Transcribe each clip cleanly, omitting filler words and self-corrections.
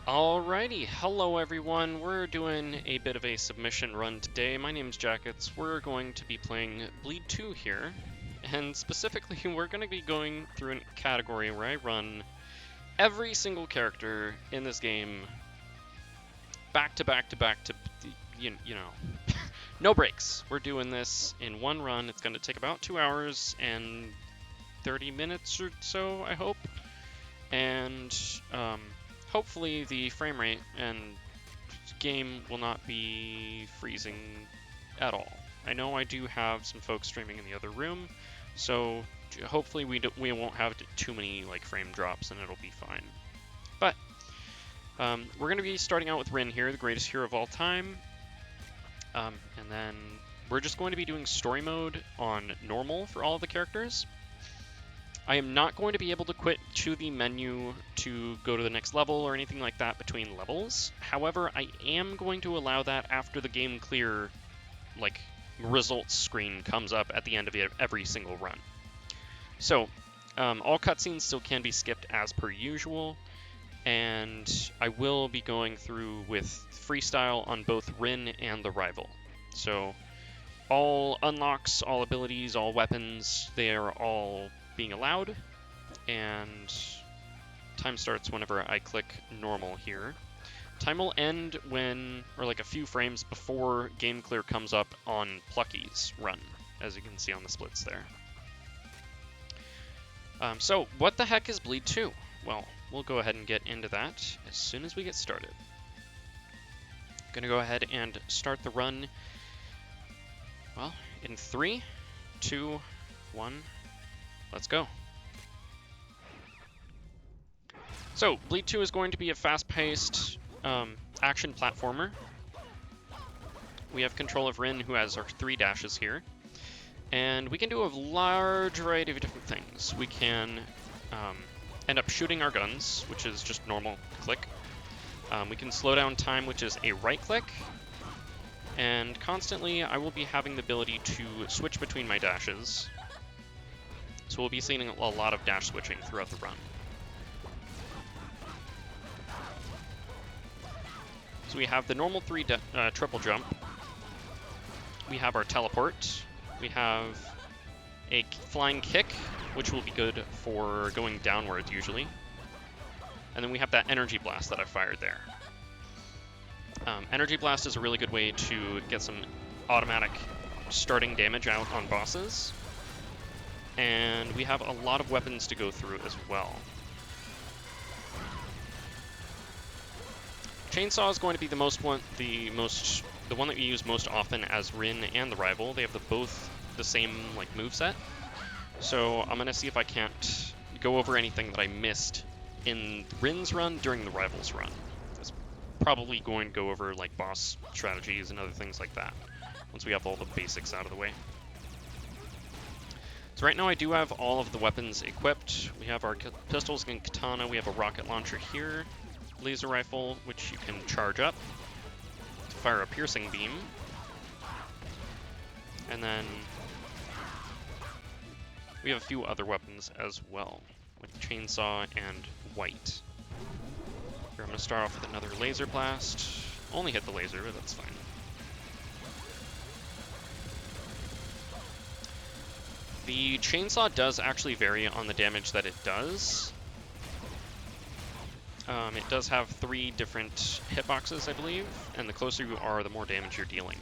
Alrighty, hello everyone. We're doing a bit of a submission run today. My name's Jakuts. We're going to be playing Bleed 2 here, and specifically we're going to be going through a category where I run every single character in this game back to back to back to, you know, no breaks. We're doing this in one run. It's going to take about 2 hours and 30 minutes or so, I hope. And, hopefully the frame rate and game will not be freezing at all. I know I do have some folks streaming in the other room, so hopefully we won't have too many like frame drops and it'll be fine. But we're going to be starting out with Rin here, the greatest hero of all time, and then we're just going to be doing story mode on normal for all of the characters. I am not going to be able to quit to the menu to go to the next level or anything like that between levels. However, I am going to allow that after the game clear, like, results screen comes up at the end of every single run. So, all cutscenes still can be skipped as per usual, and I will be going through with freestyle on both Rin and the rival. So, all unlocks, all abilities, all weapons, they are all being allowed, and time starts whenever I click normal here. Time will end when, or like a few frames before game clear comes up on Plucky's run, as you can see on the splits there. So what the heck is Bleed 2? Well, we'll go ahead and get into that as soon as we get started. I'm gonna go ahead and start the run, well, in 3, 2, 1, let's go. So, Bleed 2 is going to be a fast-paced action platformer. We have control of Rin, who has our 3 dashes here. And we can do a large variety of different things. We can end up shooting our guns, which is just normal click. We can slow down time, which is a right click. And constantly, I will be having the ability to switch between my dashes. So we'll be seeing a lot of dash switching throughout the run. So we have the normal 3 triple jump. We have our teleport. We have a flying kick, which will be good for going downwards usually. And then we have that energy blast that I fired there. Energy blast is a really good way to get some automatic starting damage out on bosses. And we have a lot of weapons to go through as well. Chainsaw is going to be the one that we use most often as Rin and the rival. They have both the same like moveset. So I'm gonna see if I can't go over anything that I missed in Rin's run during the rival's run. It's probably going to go over like boss strategies and other things like that once we have all the basics out of the way. So right now I do have all of the weapons equipped. We have our pistols and katana, we have a rocket launcher here, laser rifle, which you can charge up to fire a piercing beam. And then we have a few other weapons as well, with chainsaw and white. Here I'm going to start off with another laser blast. Only hit the laser, but that's fine. The chainsaw does actually vary on the damage that it does. It does have 3 different hitboxes, I believe, and the closer you are, the more damage you're dealing.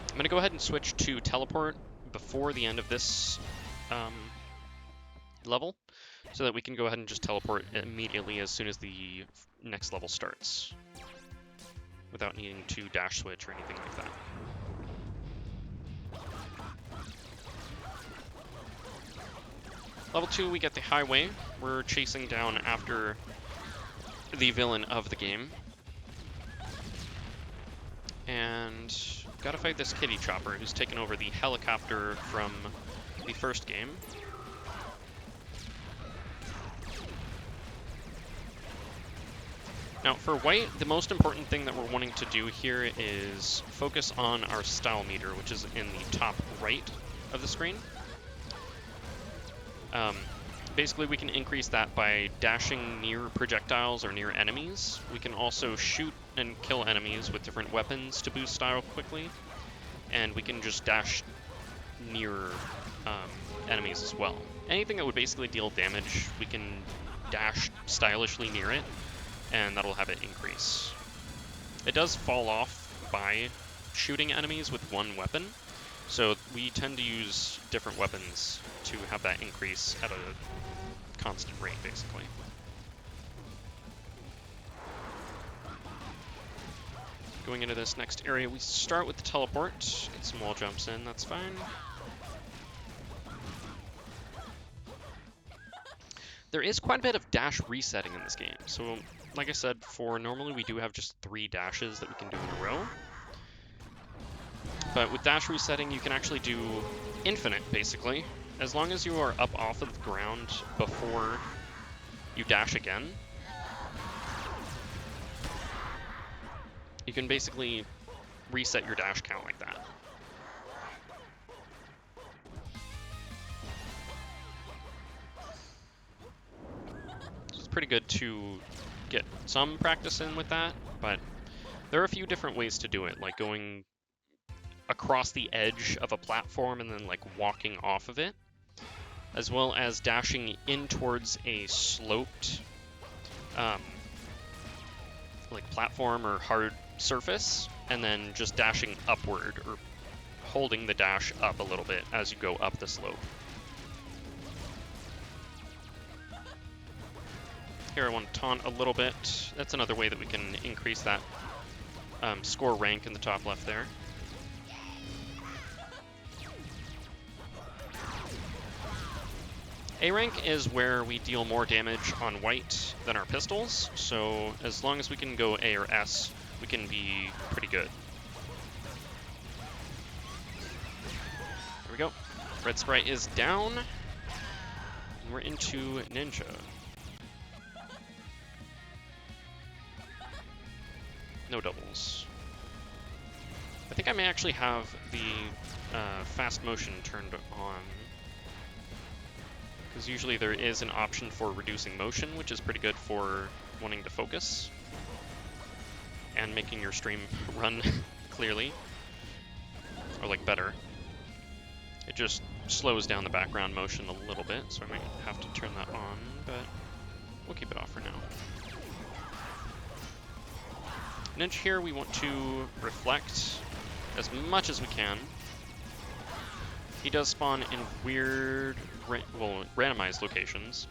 I'm going to go ahead and switch to teleport before the end of this level, so that we can go ahead and just teleport immediately as soon as the next level starts, without needing to dash switch or anything like that. Level 2, we get the highway. We're chasing down after the villain of the game. And gotta fight this kitty chopper who's taken over the helicopter from the first game. Now for white, the most important thing that we're wanting to do here is focus on our style meter, which is in the top right of the screen. basically we can increase that by dashing near projectiles or near enemies. We can also shoot and kill enemies with different weapons to boost style quickly. And we can just dash near enemies as well. Anything that would basically deal damage, we can dash stylishly near it, and that'll have it increase. It does fall off by shooting enemies with one weapon, so we tend to use different weapons to have that increase at a constant rate, basically. Going into this next area, we start with the teleport. Get some wall jumps in, that's fine. There is quite a bit of dash resetting in this game. So, like I said before, normally we do have just 3 dashes that we can do in a row. But with dash resetting, you can actually do infinite, basically. As long as you are up off of the ground before you dash again, you can basically reset your dash count like that. Pretty good to get some practice in with that, but there are a few different ways to do it, like going across the edge of a platform and then like walking off of it, as well as dashing in towards a sloped like platform or hard surface, and then just dashing upward or holding the dash up a little bit as you go up the slope. Here I want to taunt a little bit. That's another way that we can increase that score rank in the top left there. A rank is where we deal more damage on white than our pistols, so as long as we can go A or S, we can be pretty good. There we go. Red sprite is down, and we're into Ninja. No doubles. I think I may actually have the fast motion turned on, because usually there is an option for reducing motion, which is pretty good for wanting to focus and making your stream run clearly, or like better. It just slows down the background motion a little bit, so I might have to turn that on, but we'll keep it off for now. Ninja here, we want to reflect as much as we can. He does spawn in weird, randomized locations.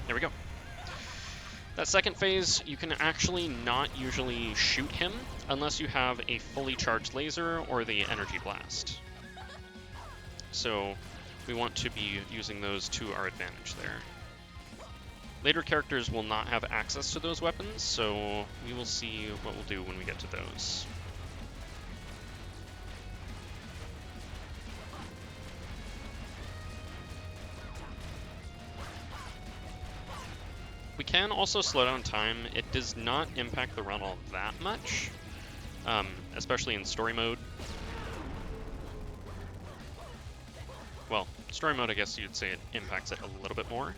There we go. That second phase, you can actually not usually shoot him unless you have a fully charged laser or the energy blast. So we want to be using those to our advantage there. Later characters will not have access to those weapons, so we will see what we'll do when we get to those. We can also slow down time. It does not impact the run all that much, especially in story mode. Well, story mode, I guess you'd say it impacts it a little bit more,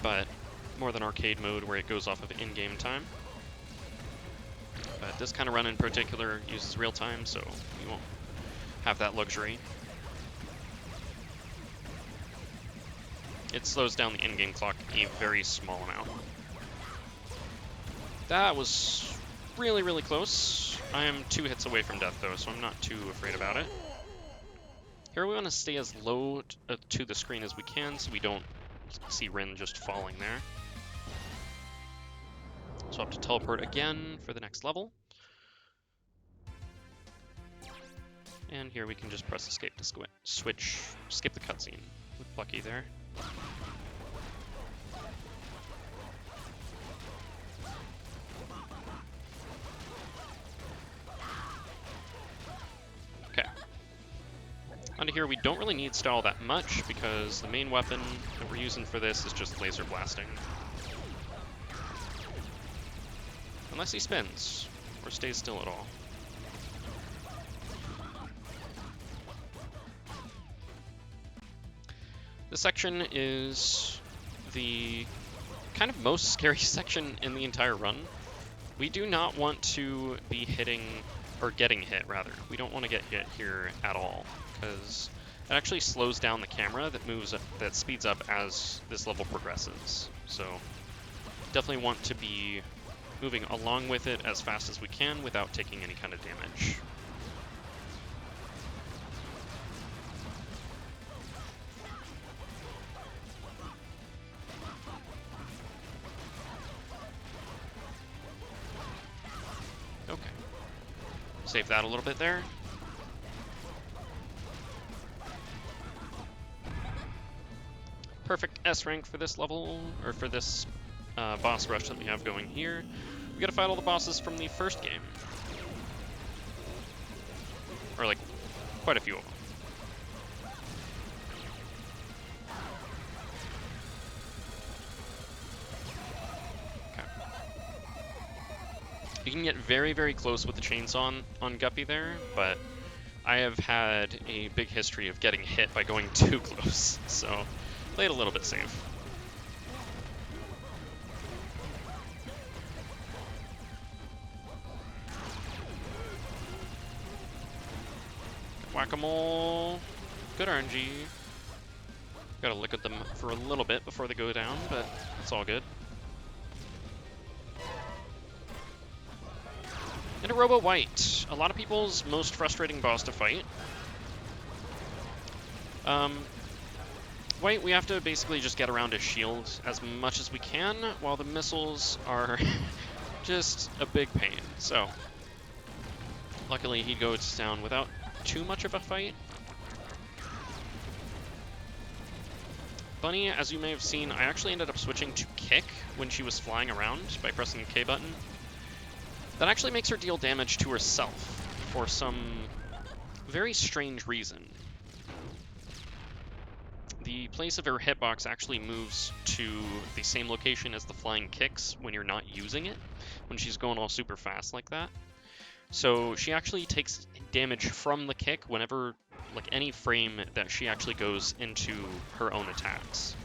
but more than arcade mode where it goes off of in-game time. But this kind of run in particular uses real time, so you won't have that luxury. It slows down the in-game clock a very small amount. That was really, really close. I am 2 hits away from death though, so I'm not too afraid about it. Here we want to stay as low to the screen as we can so we don't see Rin just falling there. So I'll have to teleport again for the next level. And here we can just press escape to switch, skip the cutscene with Bucky there. Okay. Onto here, we don't really need style that much because the main weapon that we're using for this is just laser blasting. Unless he spins or stays still at all. This section is the kind of most scary section in the entire run. We do not want to be hitting, or getting hit rather. We don't want to get hit here at all, because it actually slows down the camera that speeds up as this level progresses. So definitely want to be moving along with it as fast as we can without taking any kind of damage. Okay. Save that a little bit there. Perfect S rank for this level, or for this boss rush that we have going here. We gotta fight all the bosses from the first game. Or like, quite a few of them. Okay. You can get very, very close with the chainsaw on Guppy there, but I have had a big history of getting hit by going too close, so play it a little bit safe. Whack-a-mole. Good RNG. Gotta look at them for a little bit before they go down, but it's all good. And a Robo White. A lot of people's most frustrating boss to fight. White, we have to basically just get around his shield as much as we can, while the missiles are just a big pain. So, luckily he goes down without too much of a fight. Bunny, as you may have seen, I actually ended up switching to kick when she was flying around by pressing the K button. That actually makes her deal damage to herself for some very strange reason. The place of her hitbox actually moves to the same location as the flying kicks when you're not using it, when she's going all super fast like that. So she actually takes damage from the kick whenever, like, any frame that she actually goes into her own attacks.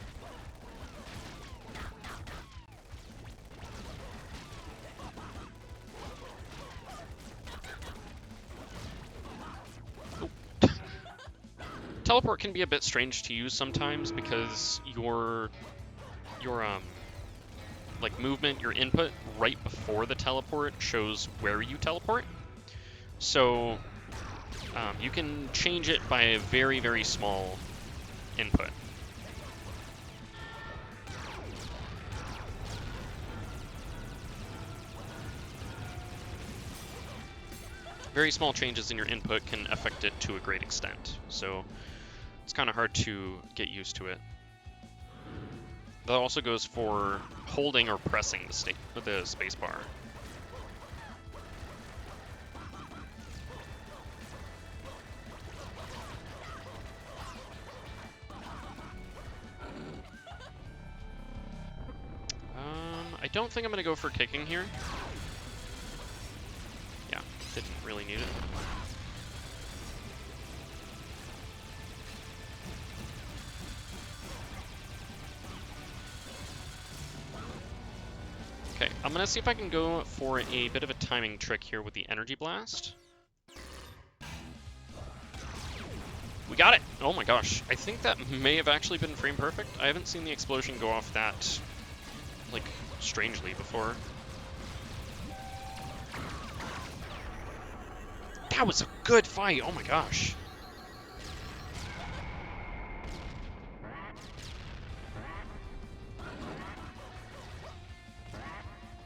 Teleport can be a bit strange to use sometimes because your like movement, your input right before the teleport shows where you teleport. So you can change it by a very, very small input. Very small changes in your input can affect it to a great extent. So it's kind of hard to get used to it. That also goes for holding or pressing the space bar. I don't think I'm gonna go for kicking here. Yeah, didn't really need it. Okay, I'm gonna see if I can go for a bit of a timing trick here with the Energy Blast. We got it! Oh my gosh, I think that may have actually been frame perfect. I haven't seen the explosion go off that, like, strangely before. That was a good fight, oh my gosh.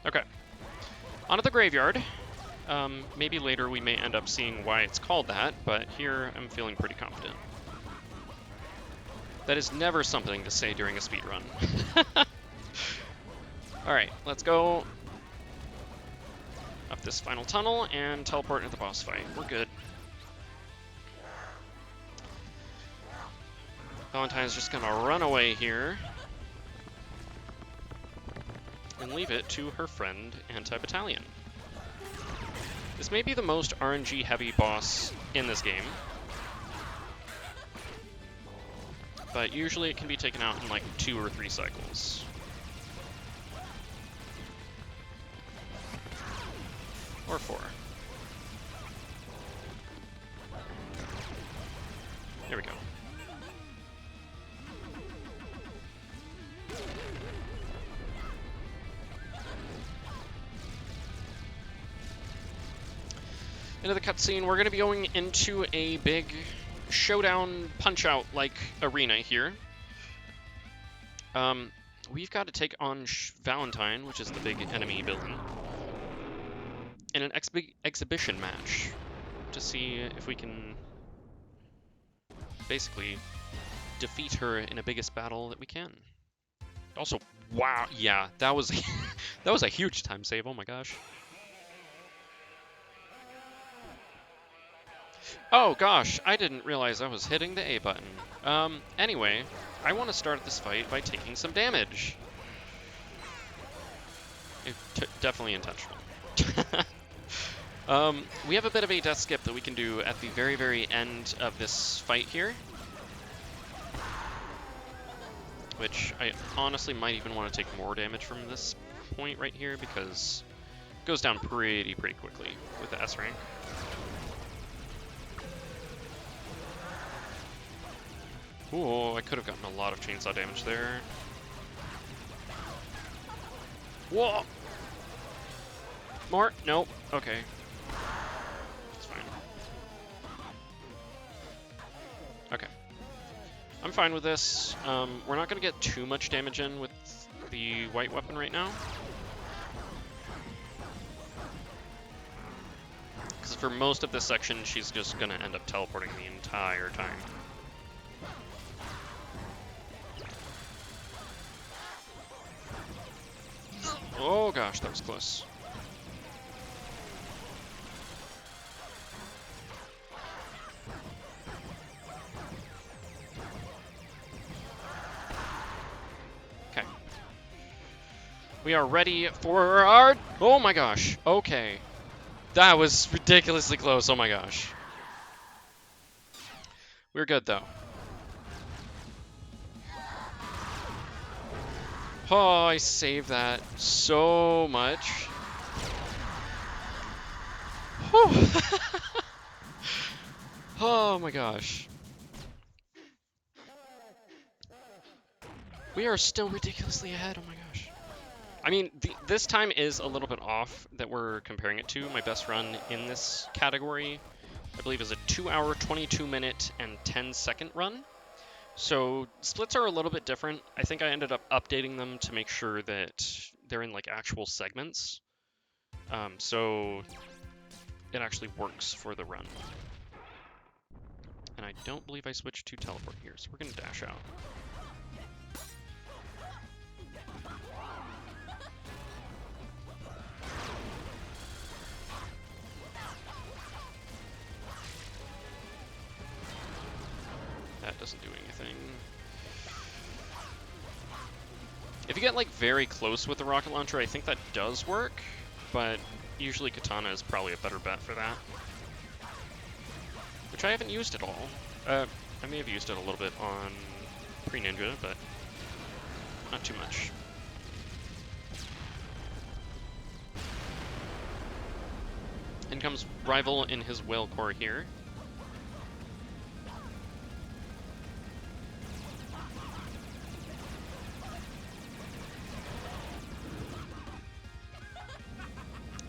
Okay, onto the graveyard. Maybe later we may end up seeing why it's called that, but here I'm feeling pretty confident. That is never something to say during a speedrun. Alright, let's go up this final tunnel and teleport into the boss fight. We're good. Valentine's just gonna run away here and leave it to her friend Anti-Battalion. This may be the most RNG heavy boss in this game. but usually it can be taken out in like 2 or 3 cycles. Or 4. There we go. Into the cutscene, we're going to be going into a big showdown punch-out like arena here. We've got to take on Valentine, which is the big enemy villain, in an exhibition match to see if we can basically defeat her in a biggest battle that we can. Also, wow, yeah, that was that was a huge time save. Oh my gosh. Oh gosh, I didn't realize I was hitting the A button. Anyway, I want to start this fight by taking some damage. Definitely intentional. We have a bit of a death skip that we can do at the very, very end of this fight here. Which I honestly might even want to take more damage from this point right here because it goes down pretty quickly with the S rank. Ooh, I could have gotten a lot of chainsaw damage there. Whoa! More? Nope. Okay. It's fine. Okay. I'm fine with this. We're not going to get too much damage in with the white weapon right now. Because for most of this section, she's just going to end up teleporting the entire time. Oh gosh, that was close. Okay. We are ready for our... Oh my gosh, okay. That was ridiculously close, oh my gosh. We're good though. Oh, I saved that so much. Whew. Oh my gosh. We are still ridiculously ahead, oh my gosh. I mean, this time is a little bit off that we're comparing it to. My best run in this category, I believe, is a 2 hour, 22 minute, and 10-second run. So splits are a little bit different. I think I ended up updating them to make sure that they're in like actual segments. So it actually works for the run. And I don't believe I switched to teleport here, so we're gonna dash out. That doesn't do anything. If you get like very close with the rocket launcher, I think that does work, but usually katana is probably a better bet for that. Which I haven't used at all. I may have used it a little bit on pre-ninja, but not too much. In comes Rival in his whale core here.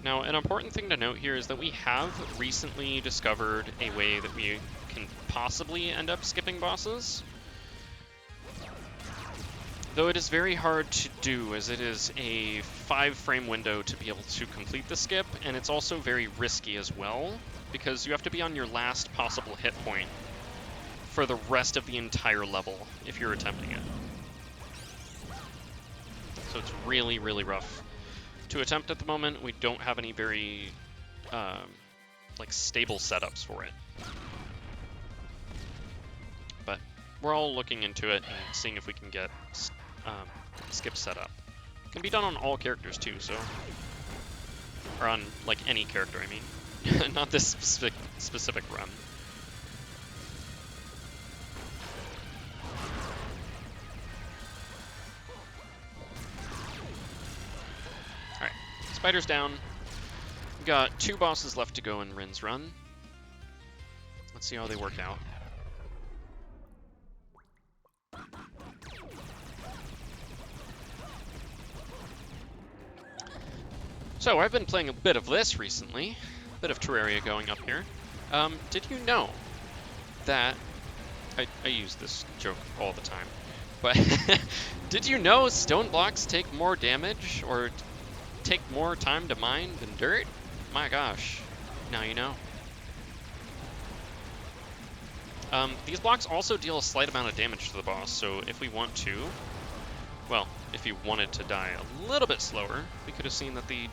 Now, an important thing to note here is that we have recently discovered a way that we can possibly end up skipping bosses. Though it is very hard to do, as it is a 5-frame window to be able to complete the skip, and it's also very risky as well, because you have to be on your last possible hit point for the rest of the entire level if you're attempting it. So it's really, really rough to attempt at the moment. We don't have any very like stable setups for it, but we're all looking into it and seeing if we can get skip set up. It can be done on all characters too, so, or on like any character, I mean, not this specific run. Spider's down. We've got 2 bosses left to go in Rin's run. Let's see how they work out. So, I've been playing a bit of this recently. A bit of Terraria going up here. Did you know that... I use this joke all the time. But did you know stone blocks take more damage or take more time to mine than dirt? My gosh. Now you know. These blocks also deal a slight amount of damage to the boss, so if we want to... Well, if you wanted to die a little bit slower, we could have seen that they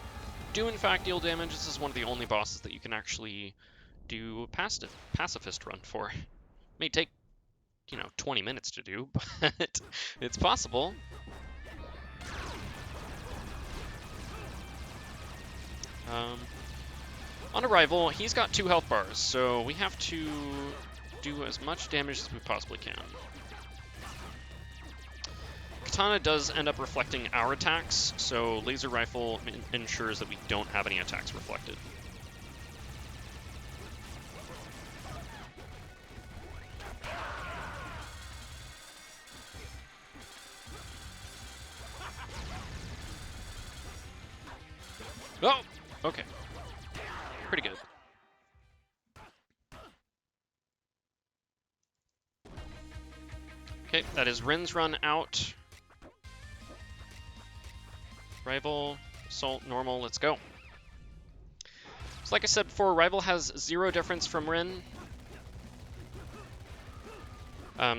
do in fact deal damage. This is one of the only bosses that you can actually do a pacifist run for. It may take, 20 minutes to do, but it's possible. On arrival, he's got 2 health bars, so we have to do as much damage as we possibly can. Katana does end up reflecting our attacks, so laser rifle ensures that we don't have any attacks reflected. Oh, okay. Pretty good. Okay, that is Rin's run out. Rival, assault, normal, let's go. So like I said before, Rival has 0 difference from Rin.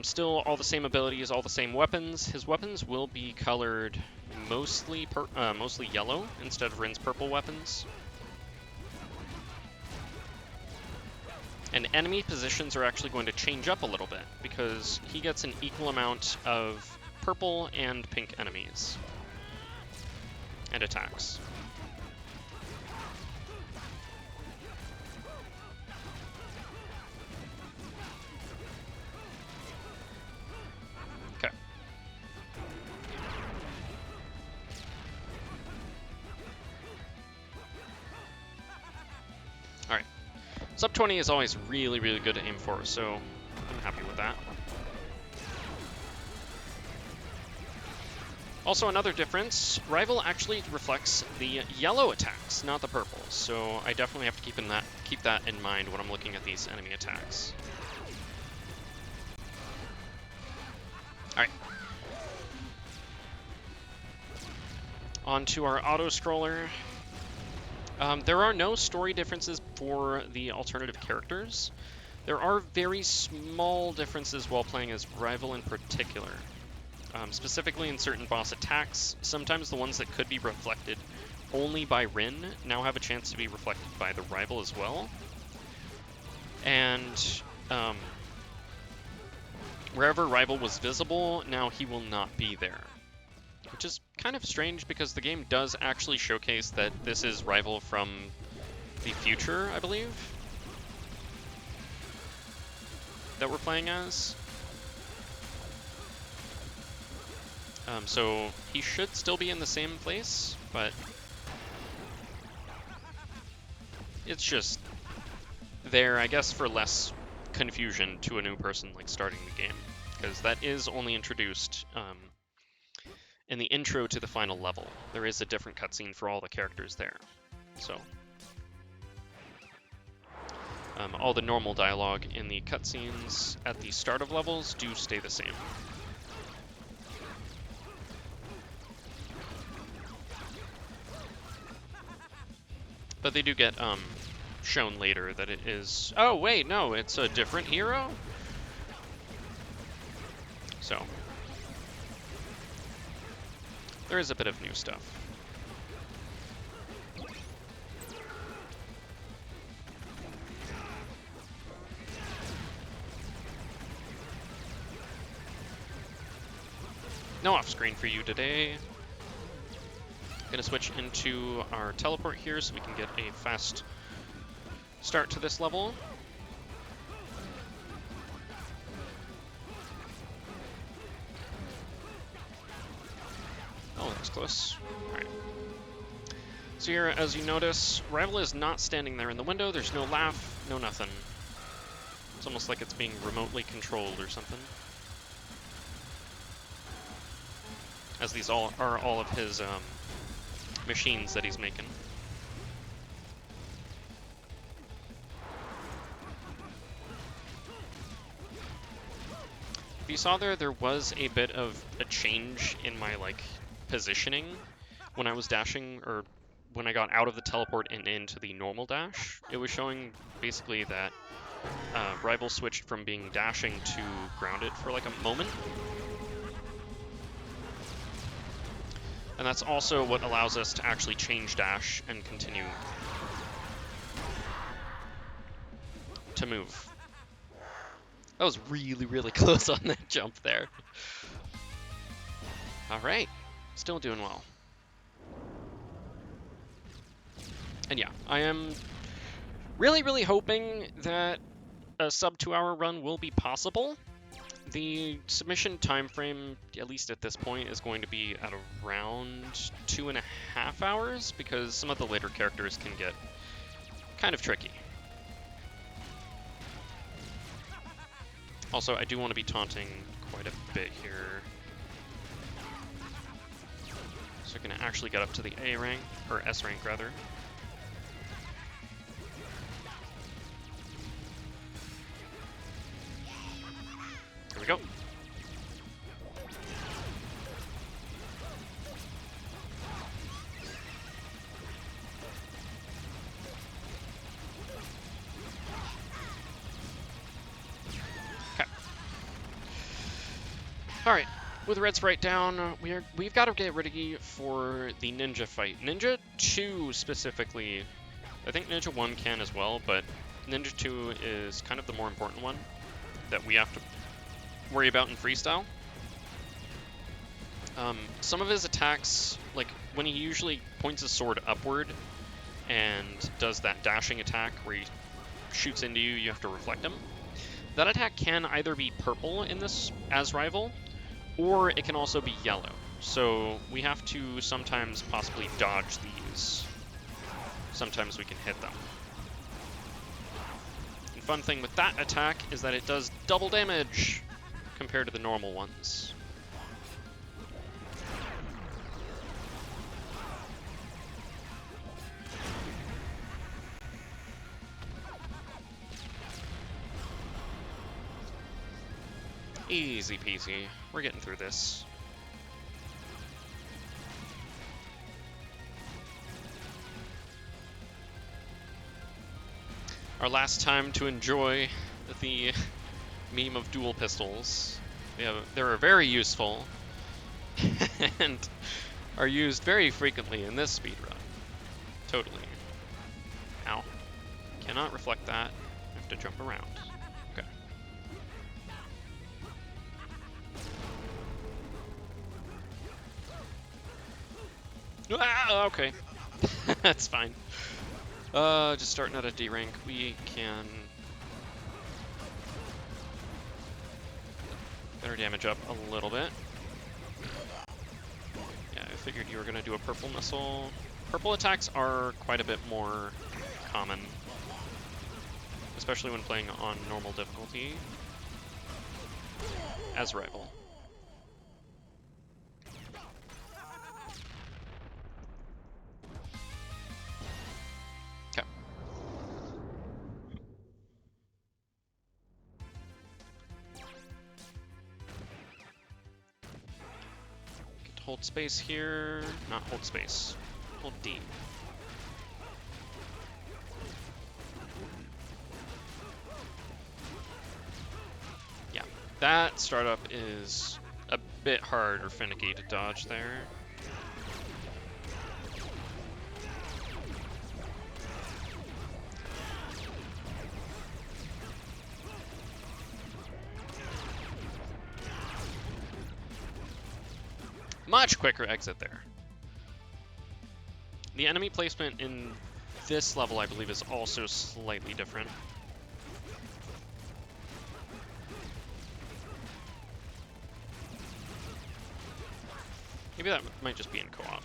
Still all the same abilities, all the same weapons. His weapons will be colored mostly yellow instead of Rin's purple weapons. And enemy positions are actually going to change up a little bit because he gets an equal amount of purple and pink enemies and attacks. Okay. All right. Sub 20 is always really, really good to aim for, so I'm happy with that. Also, another difference, Rival actually reflects the yellow attacks, not the purple, so I definitely have to keep that in mind when I'm looking at these enemy attacks. Alright. On to our auto-scroller. There are no story differences for the alternative characters. There are very small differences while playing as Rival in particular. Specifically in certain boss attacks, sometimes the ones that could be reflected only by Rin now have a chance to be reflected by the Rival as well. And wherever Rival was visible, now he will not be there. Which is kind of strange because the game does actually showcase that this is Rival from the future, I believe, that we're playing as. So he should still be in the same place, but it's just there, I guess, for less confusion to a new person like starting the game, because that is only introduced in the intro to the final level. There is a different cutscene for all the characters there. So all the normal dialogue in the cutscenes at the start of levels do stay the same. But they do get shown later that it is... Oh, wait, no, it's a different hero? So there is a bit of new stuff. No off-screen for you today. Gonna switch into our teleport here so we can get a fast start to this level. Oh, that was close. All right. So here, as you notice, Rival is not standing there in the window. There's no laugh, no nothing. It's almost like it's being remotely controlled or something. As these are all of his machines that he's making. If you saw there was a bit of a change in my positioning when I was dashing, or when I got out of the teleport and into the normal dash. It was showing basically that Rival switched from being dashing to grounded for like a moment. And that's also what allows us to actually change dash and continue to move. That was really, really close on that jump there. All right, still doing well. And yeah, I am really, really hoping that a sub 2-hour run will be possible. The submission time frame, at least at this point, is going to be at around 2.5 hours, because some of the later characters can get kind of tricky. Also, I do want to be taunting quite a bit here, so I can actually get up to the A rank, or S rank rather. Here we go. Okay. All right. With red sprite down, we've got to get ready for the ninja fight. Ninja 2 specifically. I think Ninja 1 can as well, but Ninja 2 is kind of the more important one that we have to worry about in freestyle. Some of his attacks, like when he usually points his sword upward and does that dashing attack where he shoots into you, you have to reflect him. That attack can either be purple in this as Rival, or it can also be yellow. So we have to sometimes possibly dodge these. Sometimes we can hit them. The fun thing with that attack is that it does double damage compared to the normal ones. Easy peasy. We're getting through this. Our last time to enjoy the meme of dual pistols. They are very useful and are used very frequently in this speedrun. Totally. Ow. Cannot reflect that. I have to jump around. Okay. Ah, okay. That's fine. Just starting at a D rank, we can better damage up a little bit. Yeah, I figured you were gonna do a purple missile. Purple attacks are quite a bit more common, especially when playing on normal difficulty as Rival. Okay. Get to hold space here. Not hold space. Hold D. Yeah, that startup is a bit hard or finicky to dodge there. Much quicker exit there. The enemy placement in this level, I believe, is also slightly different. Maybe that might just be in co-op.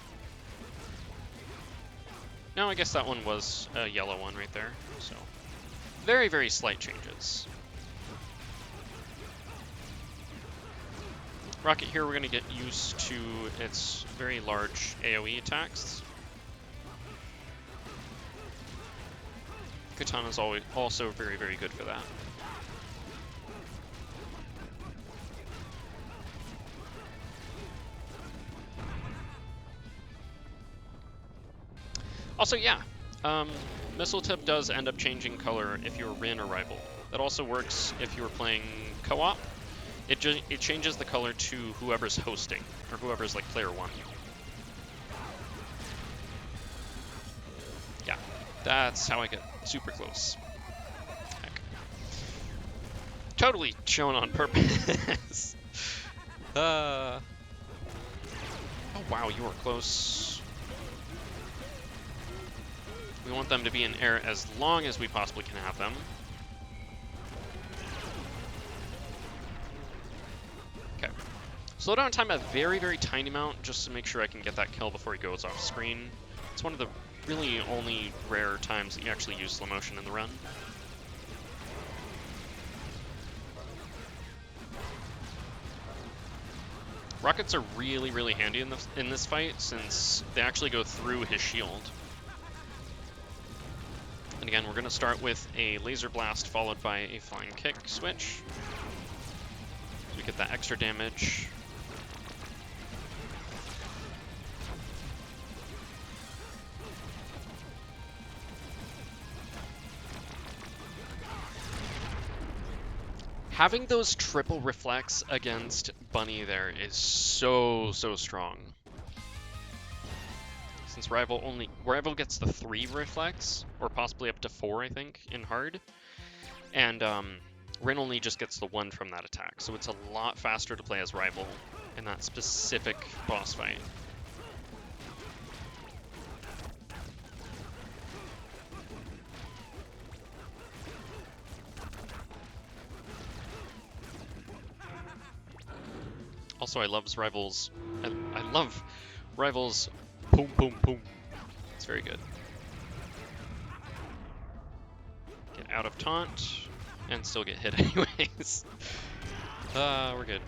No, I guess that one was a yellow one right there, so very, very slight changes. Rocket here, we're going to get used to its very large AoE attacks. Katana's also very, very good for that. Also, yeah, Missile Tip does end up changing color if you're Rin or Rival. That also works if you were playing co-op. It changes the color to whoever's hosting, or whoever's like player one. Yeah, that's how I get super close. Heck. Totally shown on purpose. Oh wow, you were close. We want them to be in air as long as we possibly can have them. Okay. Slowdown time a very, very tiny amount just to make sure I can get that kill before he goes off screen. It's one of the really only rare times that you actually use slow motion in the run. Rockets are really, really handy in this fight since they actually go through his shield. And again, we're going to start with a laser blast followed by a flying kick switch. So we get that extra damage. Having those triple reflects against Bunny there is so, so strong. Since Rival gets the 3 reflex, or possibly up to 4, I think, in hard. And Rin only just gets the 1 from that attack, so it's a lot faster to play as Rival in that specific boss fight. Also, I love Rival's boom, boom, boom. It's very good. Get out of taunt, and still get hit anyways. We're good.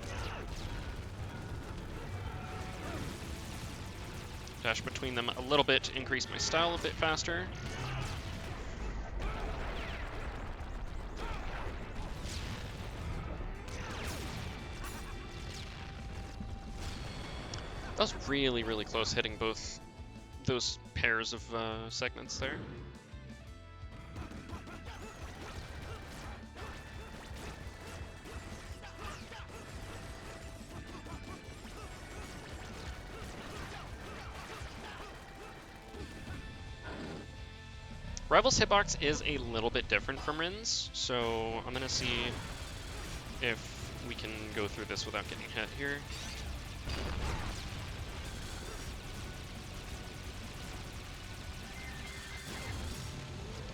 Dash between them a little bit, increase my style a bit faster. That was really, really close hitting both those pairs of segments there. Rival's hitbox is a little bit different from Rin's, so I'm gonna see if we can go through this without getting hit here.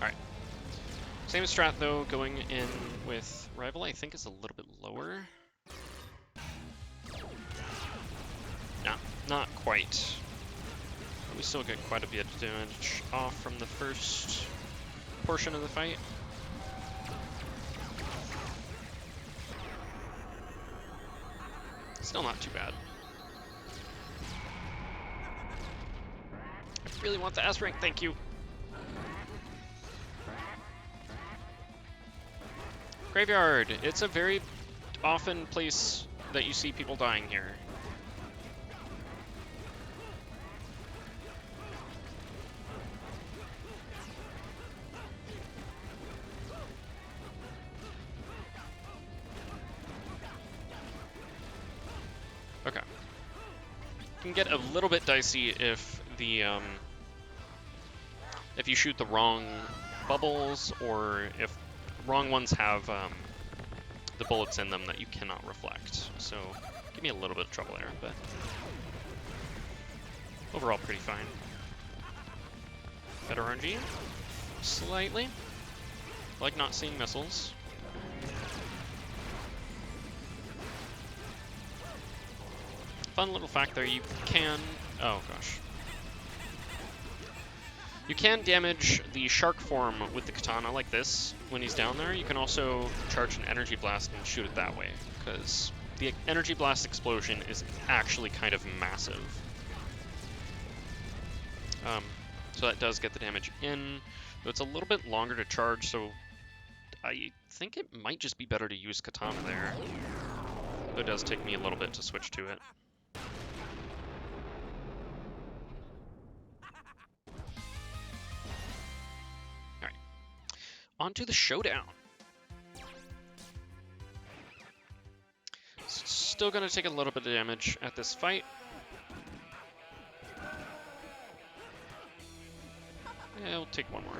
Alright. Same strat though, going in with Rival I think is a little bit lower. Nah, not quite. We still get quite a bit of damage off from the first portion of the fight. Still not too bad. I really want the S rank, thank you. Graveyard. It's a very often place that you see people dying here. Okay. Can get a little bit dicey if the if you shoot the wrong bubbles, or if wrong ones have the bullets in them that you cannot reflect. So give me a little bit of trouble there, but overall pretty fine. Better RNG, slightly. Like not seeing missiles. Fun little fact there, you can, oh gosh. You can damage the shark form with the katana like this when he's down there. You can also charge an energy blast and shoot it that way, because the energy blast explosion is actually kind of massive. So that does get the damage in, but it's a little bit longer to charge, so I think it might just be better to use katana there. Though it does take me a little bit to switch to it. Alright. On to the showdown. Still gonna take a little bit of damage at this fight. Yeah, we'll take one more.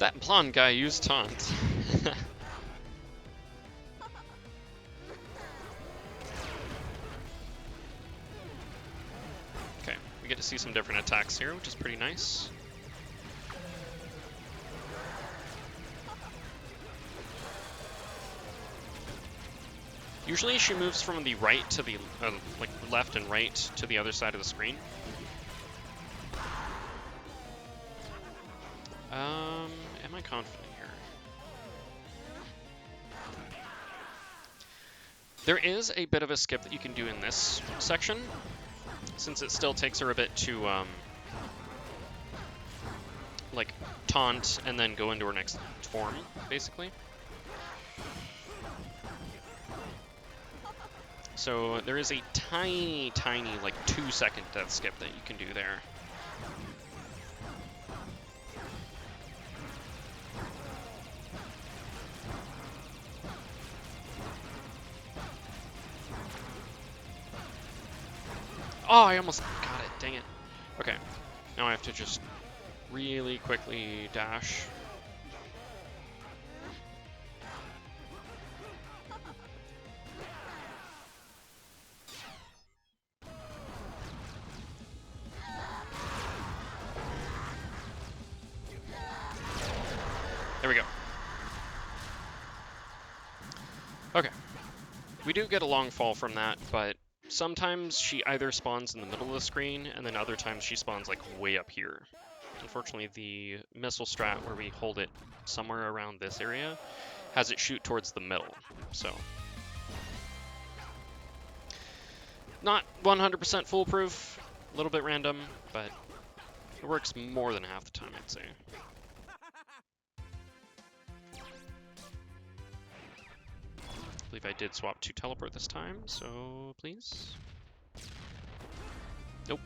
That blonde guy used taunt. Okay, we get to see some different attacks here, which is pretty nice. Usually she moves from the right to the, like left and right to the other side of the screen. Am I confident here? There is a bit of a skip that you can do in this section, since it still takes her a bit to, like, taunt and then go into her next form, basically. So there is a tiny, like 2-second death skip that you can do there. Oh, I almost got it, dang it. Okay, now I have to just really quickly dash. There we go. Okay. We do get a long fall from that, but sometimes she either spawns in the middle of the screen, and then other times she spawns like way up here. Unfortunately, the missile strat where we hold it somewhere around this area has it shoot towards the middle, so. Not 100% foolproof, a little bit random, but it works more than half the time, I'd say. I believe I did swap to teleport this time, so please. Nope.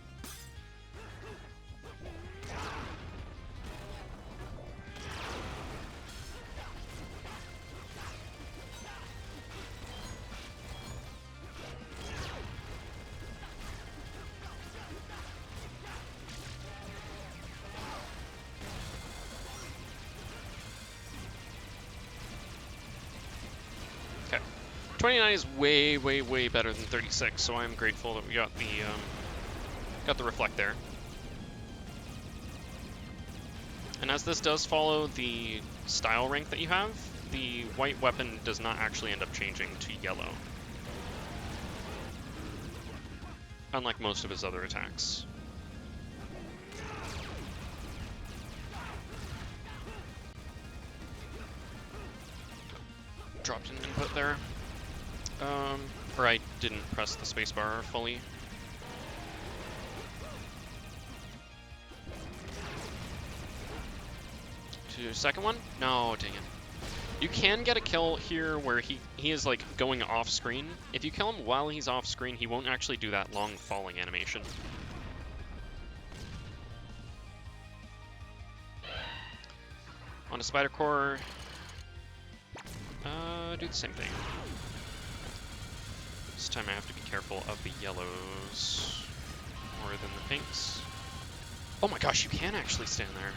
Okay. 29 is way better than 36, so I'm grateful that we got the reflect there. And as this does follow the style rank that you have, the white weapon does not actually end up changing to yellow, unlike most of his other attacks. Dropped an input there. Or I didn't press the spacebar fully. To second one? No, dang it. You can get a kill here where he is like going off screen. If you kill him while he's off screen, he won't actually do that long falling animation. On a spider core, do the same thing. This time I have to be careful of the yellows more than the pinks. Oh my gosh, you can actually stand there.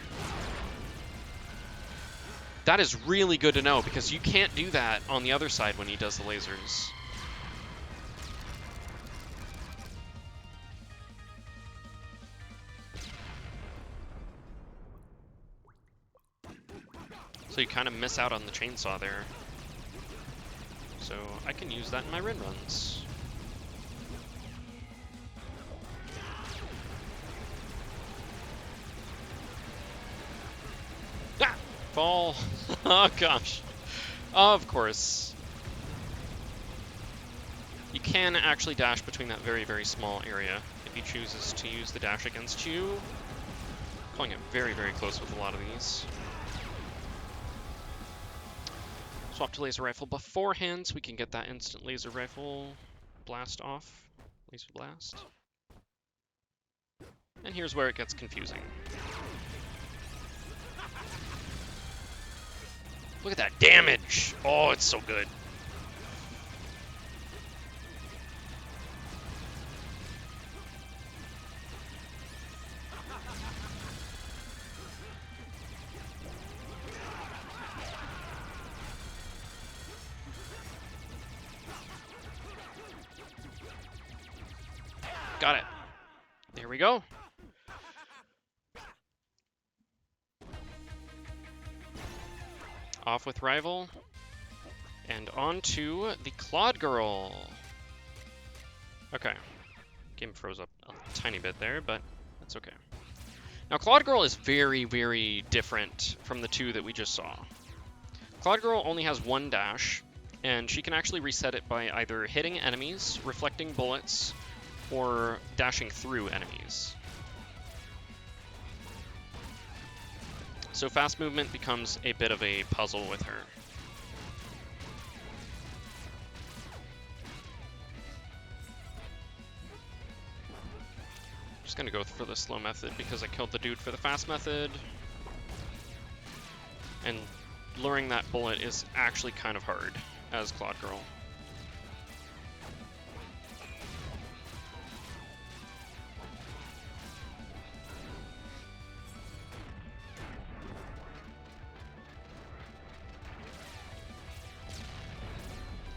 That is really good to know, because you can't do that on the other side when he does the lasers. So you kind of miss out on the chainsaw there. So I can use that in my Rin runs. Ah! Fall! Oh gosh. Of course. You can actually dash between that very, very small area if he chooses to use the dash against you. Pulling it very, very close with a lot of these. Swap to laser rifle beforehand so we can get that instant laser rifle blast off. Laser blast. And here's where it gets confusing. Look at that damage! Oh, it's so good. Got it. There we go. Off with rival. And on to the Claude Girl. Okay. Game froze up a tiny bit there, but that's okay. Now, Claude Girl is very, very different from the two that we just saw. Claude Girl only has one dash, and she can actually reset it by either hitting enemies, reflecting bullets, or dashing through enemies. So fast movement becomes a bit of a puzzle with her. Just gonna go for the slow method because I killed the dude for the fast method. And luring that bullet is actually kind of hard as Claude Girl.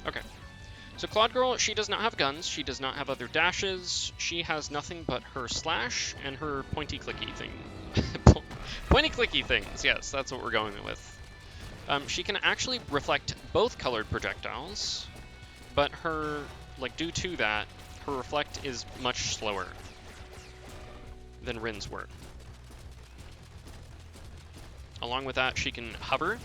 Okay. So Claude Girl, she does not have guns, she does not have other dashes, she has nothing but her slash and her pointy clicky thing. Pointy clicky things, yes, that's what we're going with. She can actually reflect both colored projectiles, but her, like, due to that, her reflect is much slower than Rin's were. Along with that, she can hover.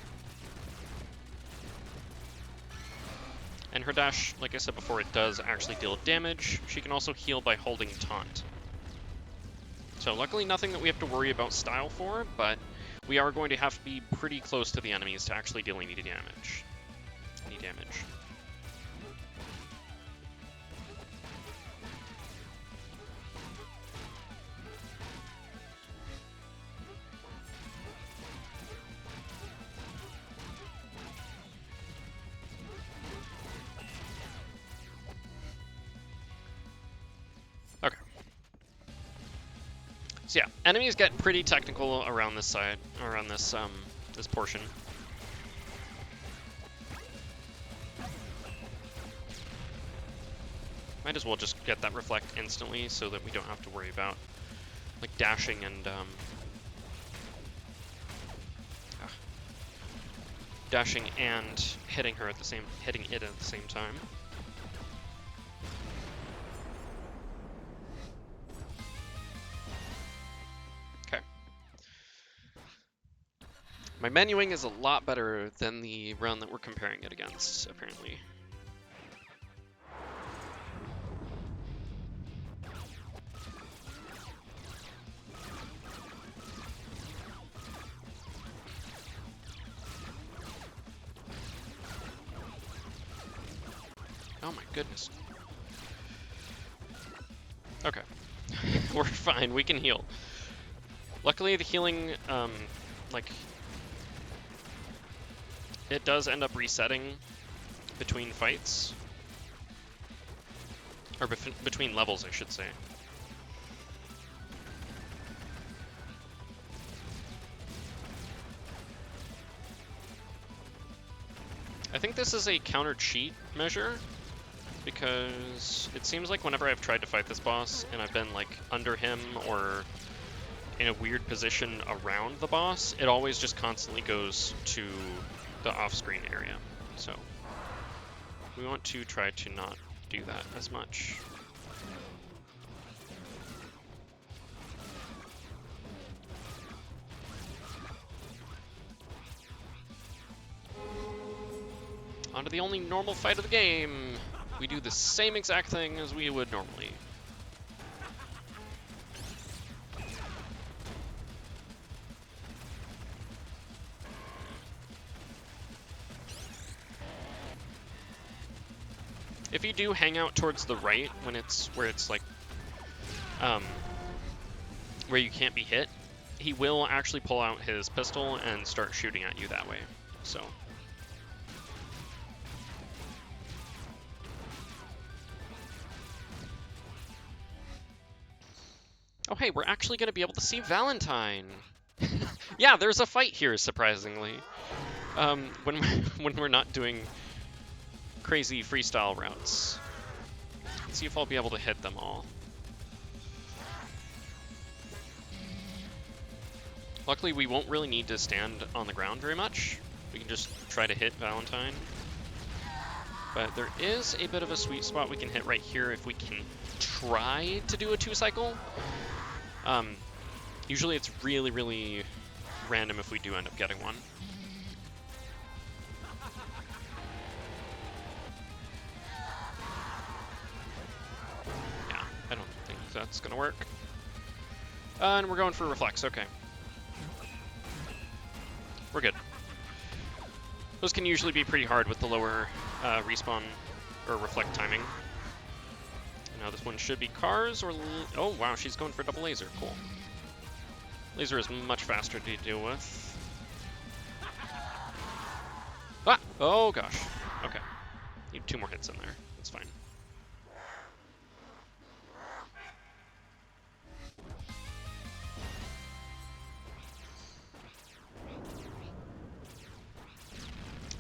And her dash, like I said before, it does actually deal damage. She can also heal by holding taunt. So luckily nothing that we have to worry about style for, but we are going to have to be pretty close to the enemies to actually deal any damage. Okay. So yeah, enemies get pretty technical around this side, around this this portion. Might as well just get that reflect instantly so that we don't have to worry about like dashing and dashing and hitting her at the same, hitting it at the same time. Okay. My menuing is a lot better than the run that we're comparing it against, apparently. Oh my goodness. Okay. We're fine, we can heal. Luckily the healing, like, it does end up resetting between fights. Or between levels, I should say. I think this is a counter cheat measure, because it seems like whenever I've tried to fight this boss and I've been like under him or in a weird position around the boss, it always just constantly goes to the off-screen area. So we want to try to not do that as much. On to the only normal fight of the game. We do the same exact thing as we would normally. If you do hang out towards the right when it's where it's like where you can't be hit, he will actually pull out his pistol and start shooting at you that way. So oh hey, we're actually gonna be able to see Valentine. Yeah, there's a fight here, surprisingly. When we're not doing crazy freestyle routes. Let's see if I'll be able to hit them all. Luckily, we won't really need to stand on the ground very much. We can just try to hit Valentine. But there is a bit of a sweet spot we can hit right here if we can try to do a 2-cycle. Usually it's really, really random if we do end up getting one. I don't think that's gonna work. And we're going for reflex, okay. We're good. Those can usually be pretty hard with the lower respawn or reflect timing. Now this one should be cars or... Oh wow, she's going for double laser, cool. Laser is much faster to deal with. Ah! Oh gosh, okay. Need 2 more hits in there, that's fine.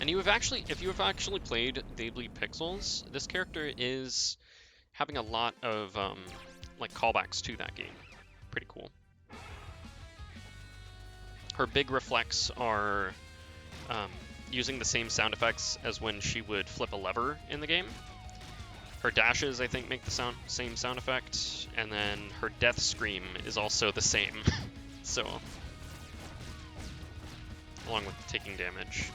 And if you have actually played Daily Pixels, this character is having a lot of like callbacks to that game. Pretty cool. Her big reflex are using the same sound effects as when she would flip a lever in the game. Her dashes, I think, make the same sound effect, and then her death scream is also the same. So, along with taking damage.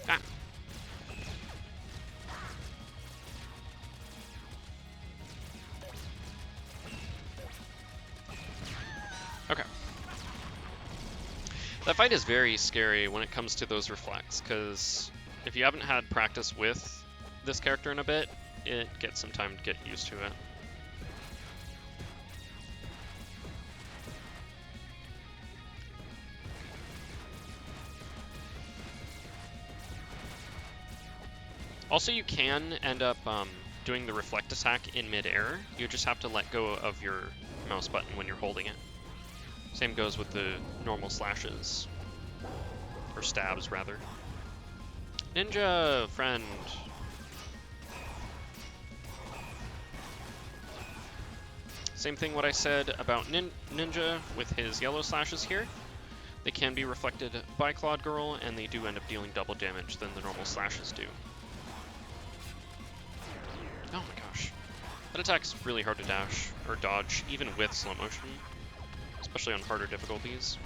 Ah. Okay. That fight is very scary when it comes to those reflects, because if you haven't had practice with this character in a bit, it gets some time to get used to it. Also, you can end up doing the reflect attack in mid-air. You just have to let go of your mouse button when you're holding it. Same goes with the normal slashes. Or stabs, rather. Ninja friend. Same thing what I said about Ninja with his yellow slashes here. They can be reflected by Claude Girl, and they do end up dealing double damage than the normal slashes do. Oh my gosh. That attack's really hard to dash, or dodge, even with slow motion. Especially on harder difficulties.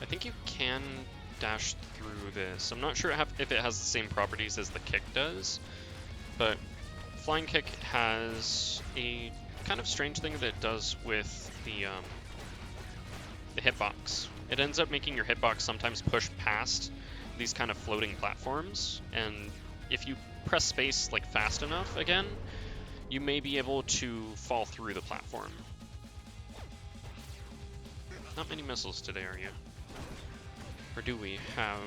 I think you can dash through this. I'm not sure if it has the same properties as the kick does, but flying kick has a kind of strange thing that it does with the hitbox. It ends up making your hitbox sometimes push past these kind of floating platforms, and if you press space like fast enough again, you may be able to fall through the platform. Not many missiles today, are you? Or do we have...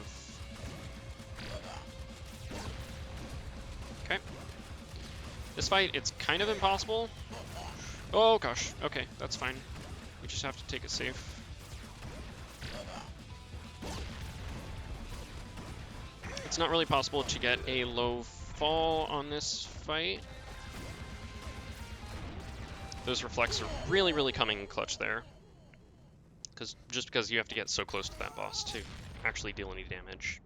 Okay. This fight, it's kind of impossible. Oh gosh, okay, that's fine. We just have to take it safe. It's not really possible to get a low fall on this fight. Those reflects are really, really coming in clutch there. Just because you have to get so close to that boss to actually deal any damage.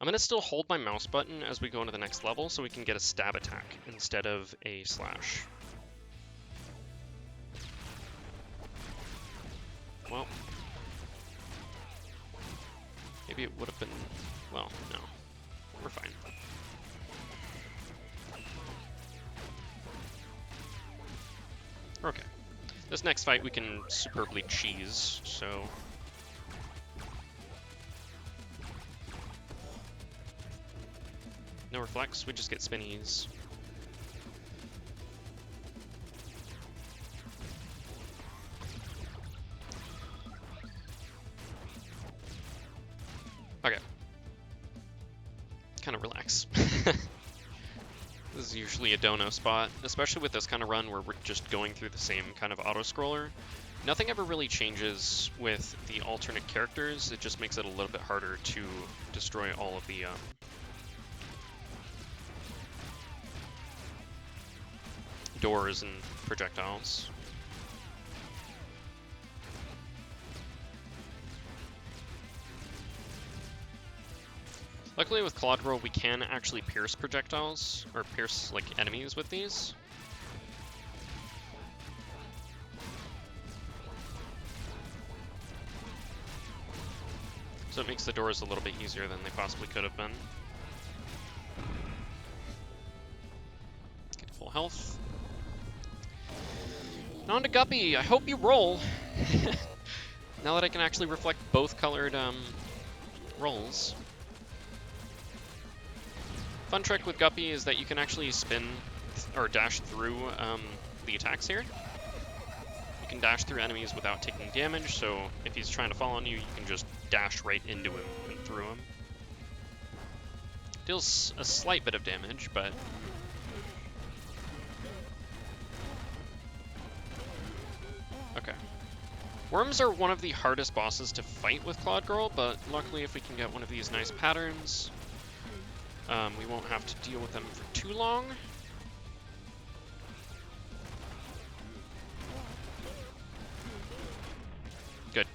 I'm going to still hold my mouse button as we go into the next level so we can get a stab attack instead of a slash. Well, maybe it would have been, well, no, we're fine. Okay, this next fight we can superbly cheese, so. No reflex, we just get spinnies. Okay. Kind of relax. This is usually a dono spot, especially with this kind of run where we're just going through the same kind of auto-scroller. Nothing ever really changes with the alternate characters, it just makes it a little bit harder to destroy all of the doors and projectiles. Luckily with Claude Roll we can actually pierce projectiles, or pierce like enemies with these. So it makes the doors a little bit easier than they possibly could have been. Get full health. And on to Guppy, I hope you roll. Now that I can actually reflect both colored rolls. Fun trick with Guppy is that you can actually spin or dash through the attacks here. You can dash through enemies without taking damage, so if he's trying to fall on you, you can just dash right into him and through him. Deals a slight bit of damage, but okay. Worms are one of the hardest bosses to fight with Claude Girl, but luckily if we can get one of these nice patterns, we won't have to deal with them for too long. Good.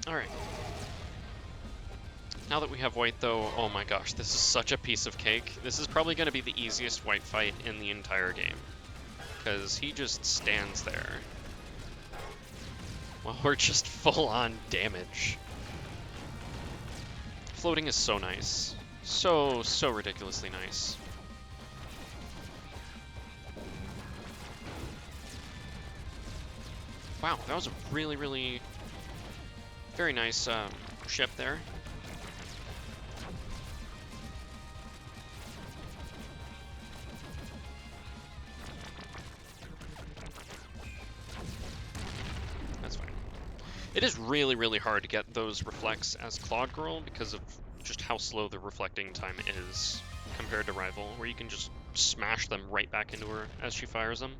Alright. Now that we have white though, oh my gosh, this is such a piece of cake. This is probably going to be the easiest white fight in the entire game. Because he just stands there. Well, we're just full on damage. Floating is so nice. So ridiculously nice. Wow, that was a really very nice ship there. That's fine. It is really hard to get those reflects as Claude Girl because of just how slow the reflecting time is compared to Rival, where you can just smash them right back into her as she fires them.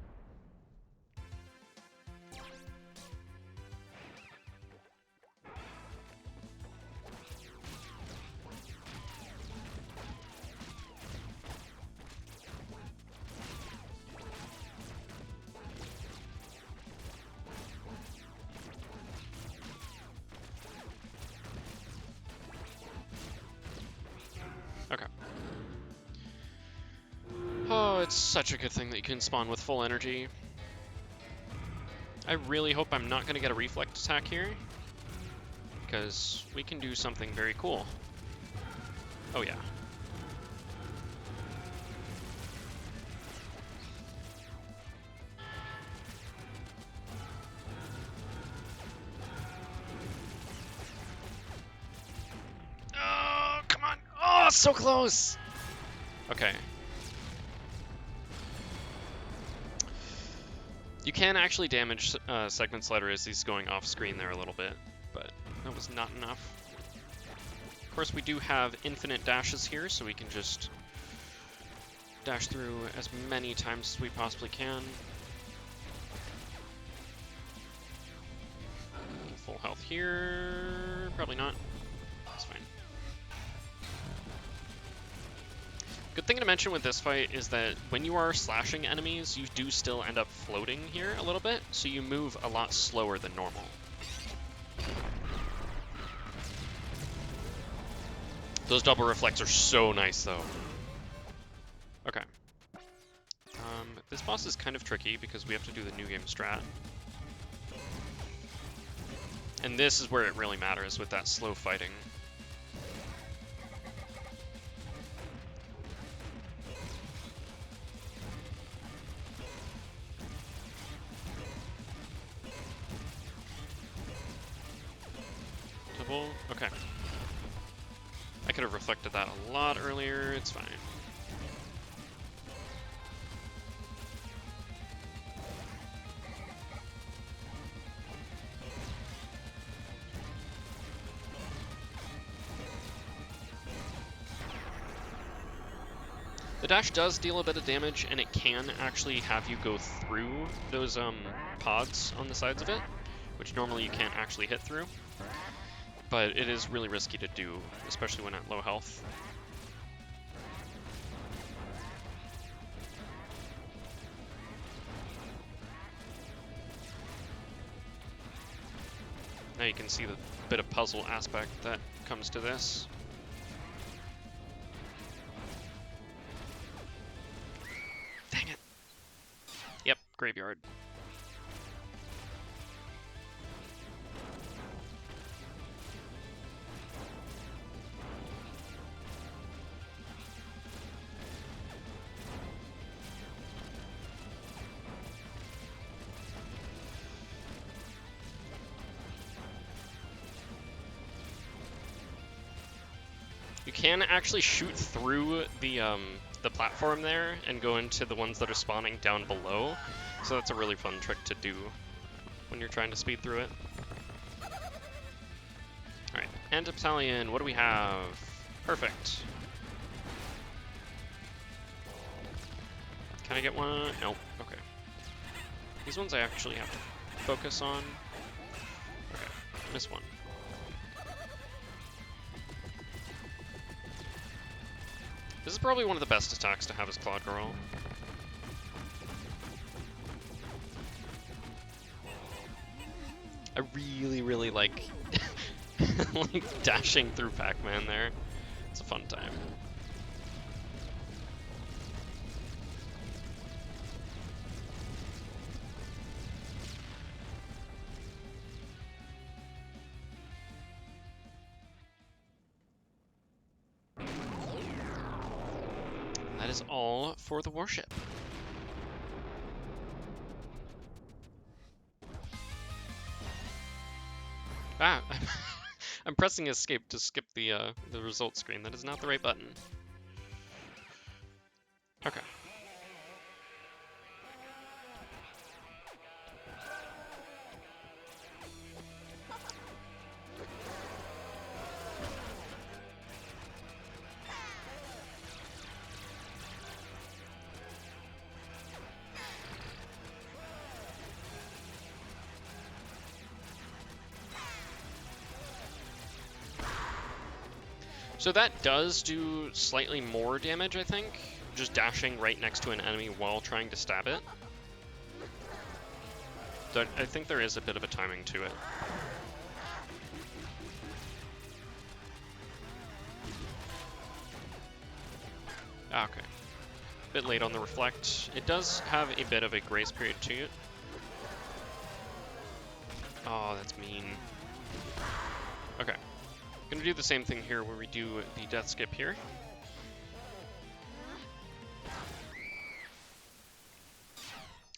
Okay. Oh, it's such a good thing that you can spawn with full energy. I really hope I'm not going to get a reflect attack here, because we can do something very cool. Oh yeah. Oh, come on. Oh, so close. Okay. You can actually damage Segment Slider as he's going off screen there a little bit, but that was not enough. Of course, we do have infinite dashes here, so we can just dash through as many times as we possibly can. Full health here. Probably not. That's fine. Good thing to mention with this fight is that when you are slashing enemies, you do still end up floating here a little bit, so you move a lot slower than normal. Those double reflects are so nice, though. Okay. This boss is kind of tricky because we have to do the new game strat. And this is where it really matters with that slow fighting. Double, okay. I could have reflected that a lot earlier, it's fine. The dash does deal a bit of damage, and it can actually have you go through those pods on the sides of it, which normally you can't actually hit through. But it is really risky to do, especially when at low health. Now you can see the bit of puzzle aspect that comes to this. Dang it. Yep, graveyard. You can actually shoot through the platform there and go into the ones that are spawning down below. So that's a really fun trick to do when you're trying to speed through it. Alright, Antiptalion, what do we have? Perfect. Can I get one? Nope, okay. These ones I actually have to focus on. Okay, missed one. This is probably one of the best attacks to have as Claude Girl. I really like, like dashing through Pac-Man there. It's a fun time. That is all for the warship. Ah, I'm pressing escape to skip the result screen. That is not the right button. Okay. So that does do slightly more damage, I think, just dashing right next to an enemy while trying to stab it. So I think there is a bit of a timing to it. Ah, okay. Bit late on the reflect. It does have a bit of a grace period to it. Oh, that's mean. Okay. Gonna do the same thing here where we do the death skip here.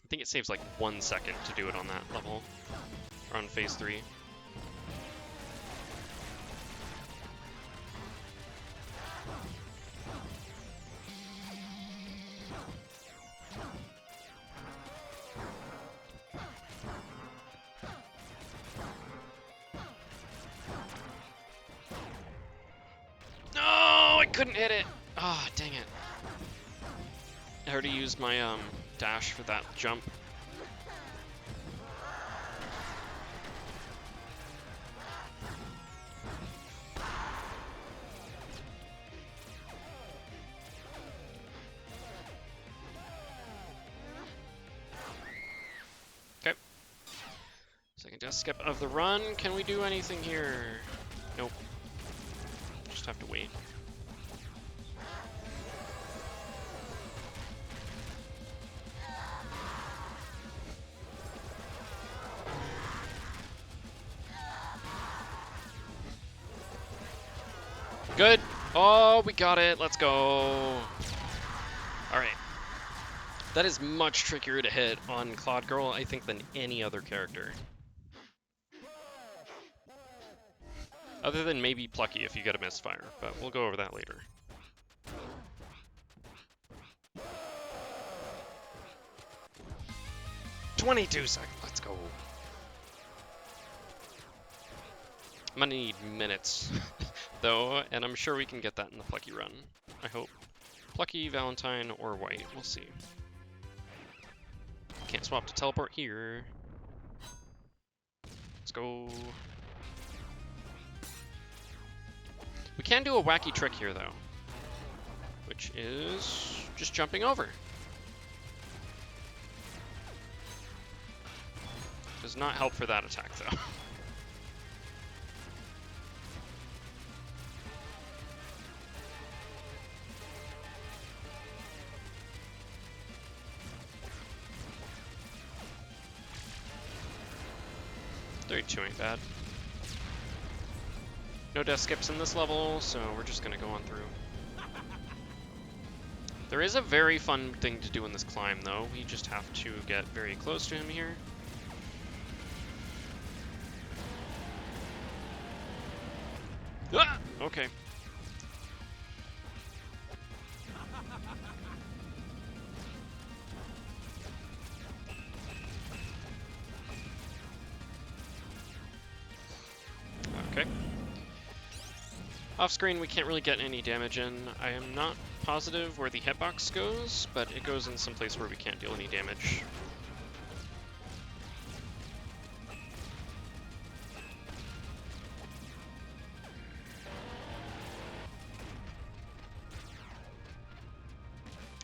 I think it saves like 1 second to do it on that level, or on phase 3. No, I couldn't hit it. Ah, oh, dang it. I already used my dash for that jump. Okay. Second death skip of the run. Can we do anything here? Nope. Just have to wait. Good. Oh, we got it. Let's go. All right. That is much trickier to hit on Claude Girl, I think, than any other character. Other than maybe Plucky if you get a misfire, but we'll go over that later. $22 seconds. Let's go. I'm gonna need minutes, though, and I'm sure we can get that in the Plucky run. I hope. Plucky, Valentine, or White. We'll see. Can't swap to teleport here. Let's go. We can do a wacky trick here, though, which is just jumping over. Does not help for that attack, though. $32 ain't bad. No death skips in this level, so we're just gonna go on through. There is a very fun thing to do in this climb, though. We just have to get very close to him here. Ah! Okay. Okay. Off screen, we can't really get any damage in. I am not positive where the hitbox goes, but it goes in some place where we can't deal any damage.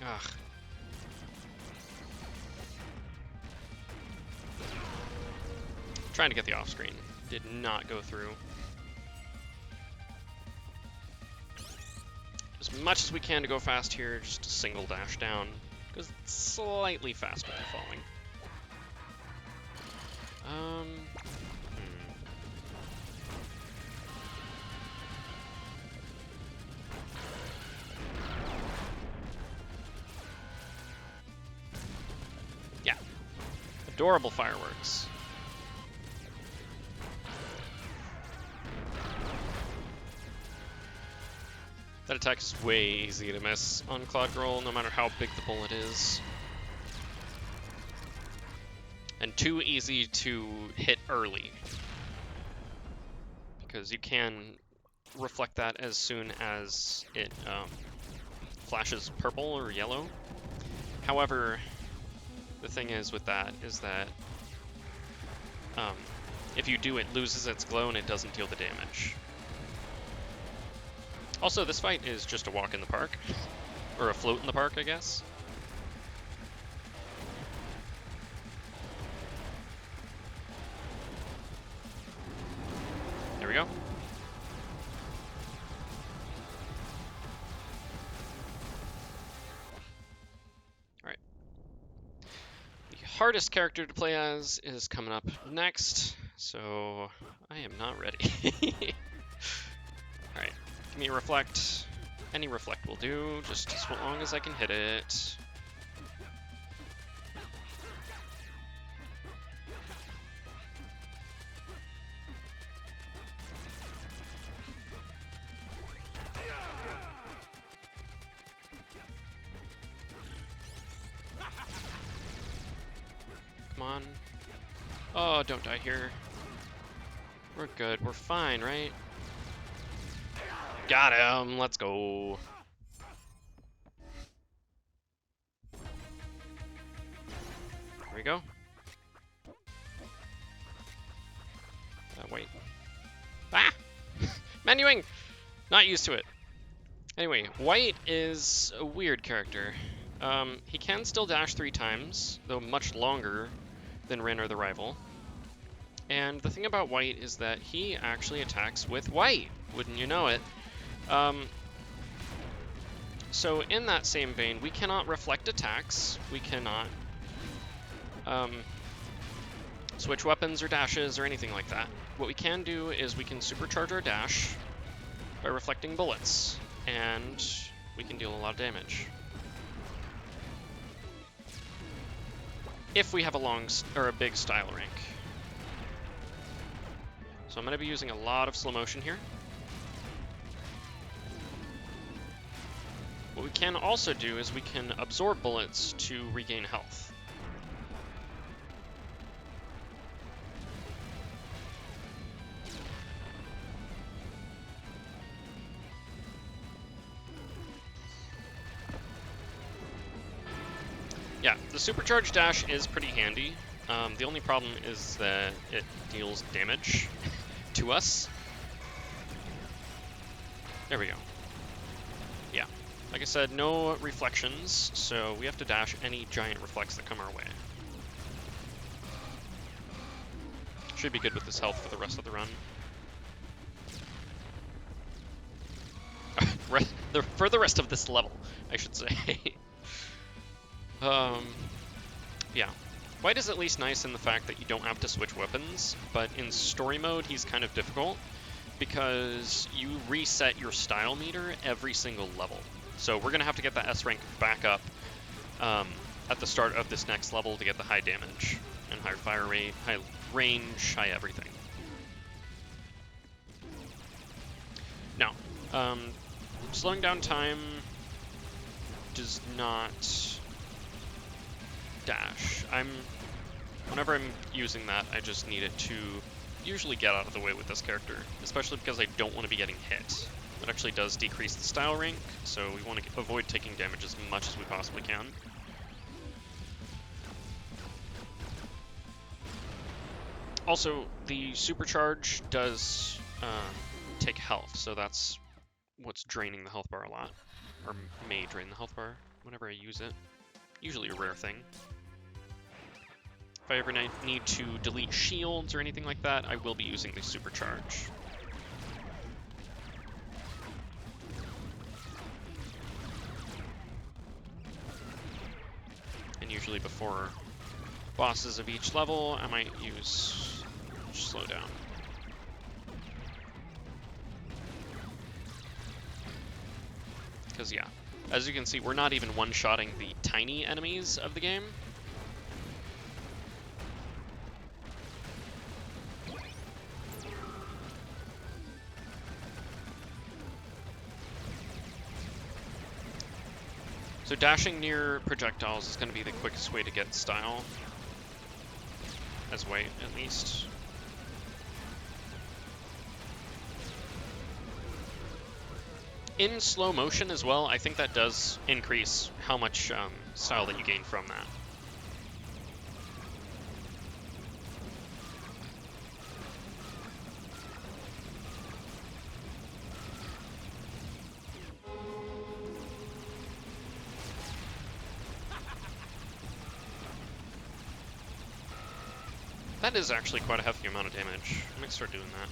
Ugh. Trying to get the off screen. Did not go through. As much as we can to go fast here, just a single dash down, because it's slightly faster than falling. Yeah. Adorable fireworks. That attack is way easy to miss on Claude Girl, no matter how big the bullet is. And too easy to hit early, because you can reflect that as soon as it flashes purple or yellow. However, the thing is with that is that if you do, it loses its glow and it doesn't deal the damage. Also, this fight is just a walk in the park, or a float in the park, I guess. There we go. Alright. The hardest character to play as is coming up next, so I am not ready. Alright. Give me a reflect. Any reflect will do, just as long as I can hit it. Come on. Oh, don't die here. We're good. We're fine, right? Got him. Let's go. There we go. Wait. Ah! Menuing! Not used to it. Anyway, White is a weird character. He can still dash 3 times, though much longer than Rin or the rival. And the thing about White is that he actually attacks with White, wouldn't you know it? So in that same vein, we cannot reflect attacks. We cannot switch weapons or dashes or anything like that. What we can do is we can supercharge our dash by reflecting bullets, and we can deal a lot of damage. If we have a big style rank. So I'm going to be using a lot of slow motion here. What we can also do is we can absorb bullets to regain health. Yeah, the supercharged dash is pretty handy. The only problem is that it deals damage to us. There we go. Yeah, like I said, no reflections, so we have to dash any giant reflex that come our way. Should be good with this health for the rest of the run. For the rest of this level, I should say. Yeah. White is at least nice in the fact that you don't have to switch weapons, but in story mode he's kind of difficult because you reset your style meter every single level. So we're gonna have to get the S rank back up at the start of this next level to get the high damage and high fire rate, high range, high everything. Now, slowing down time does not dash. Whenever I'm using that, I just need it to usually get out of the way with this character, especially because I don't want to be getting hit. It actually does decrease the style rank, so we want to avoid taking damage as much as we possibly can. Also, the supercharge does take health, so that's what's draining the health bar a lot, or may drain the health bar whenever I use it. Usually a rare thing. If I ever need to delete shields or anything like that, I will be using the supercharge. And usually before bosses of each level, I might use slow down. Because yeah, as you can see, we're not even one-shotting the tiny enemies of the game. So dashing near projectiles is going to be the quickest way to get style, as White at least. In slow motion as well, I think that does increase how much style that you gain from that. That is actually quite a hefty amount of damage. I'm gonna start doing that.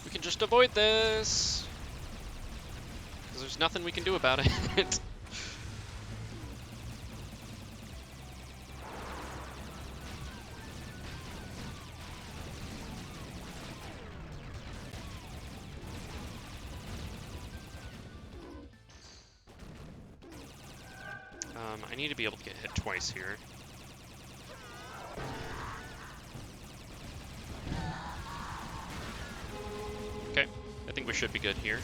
We can just avoid this, because there's nothing we can do about it. I need to be able to get hit twice here. Okay, I think we should be good here.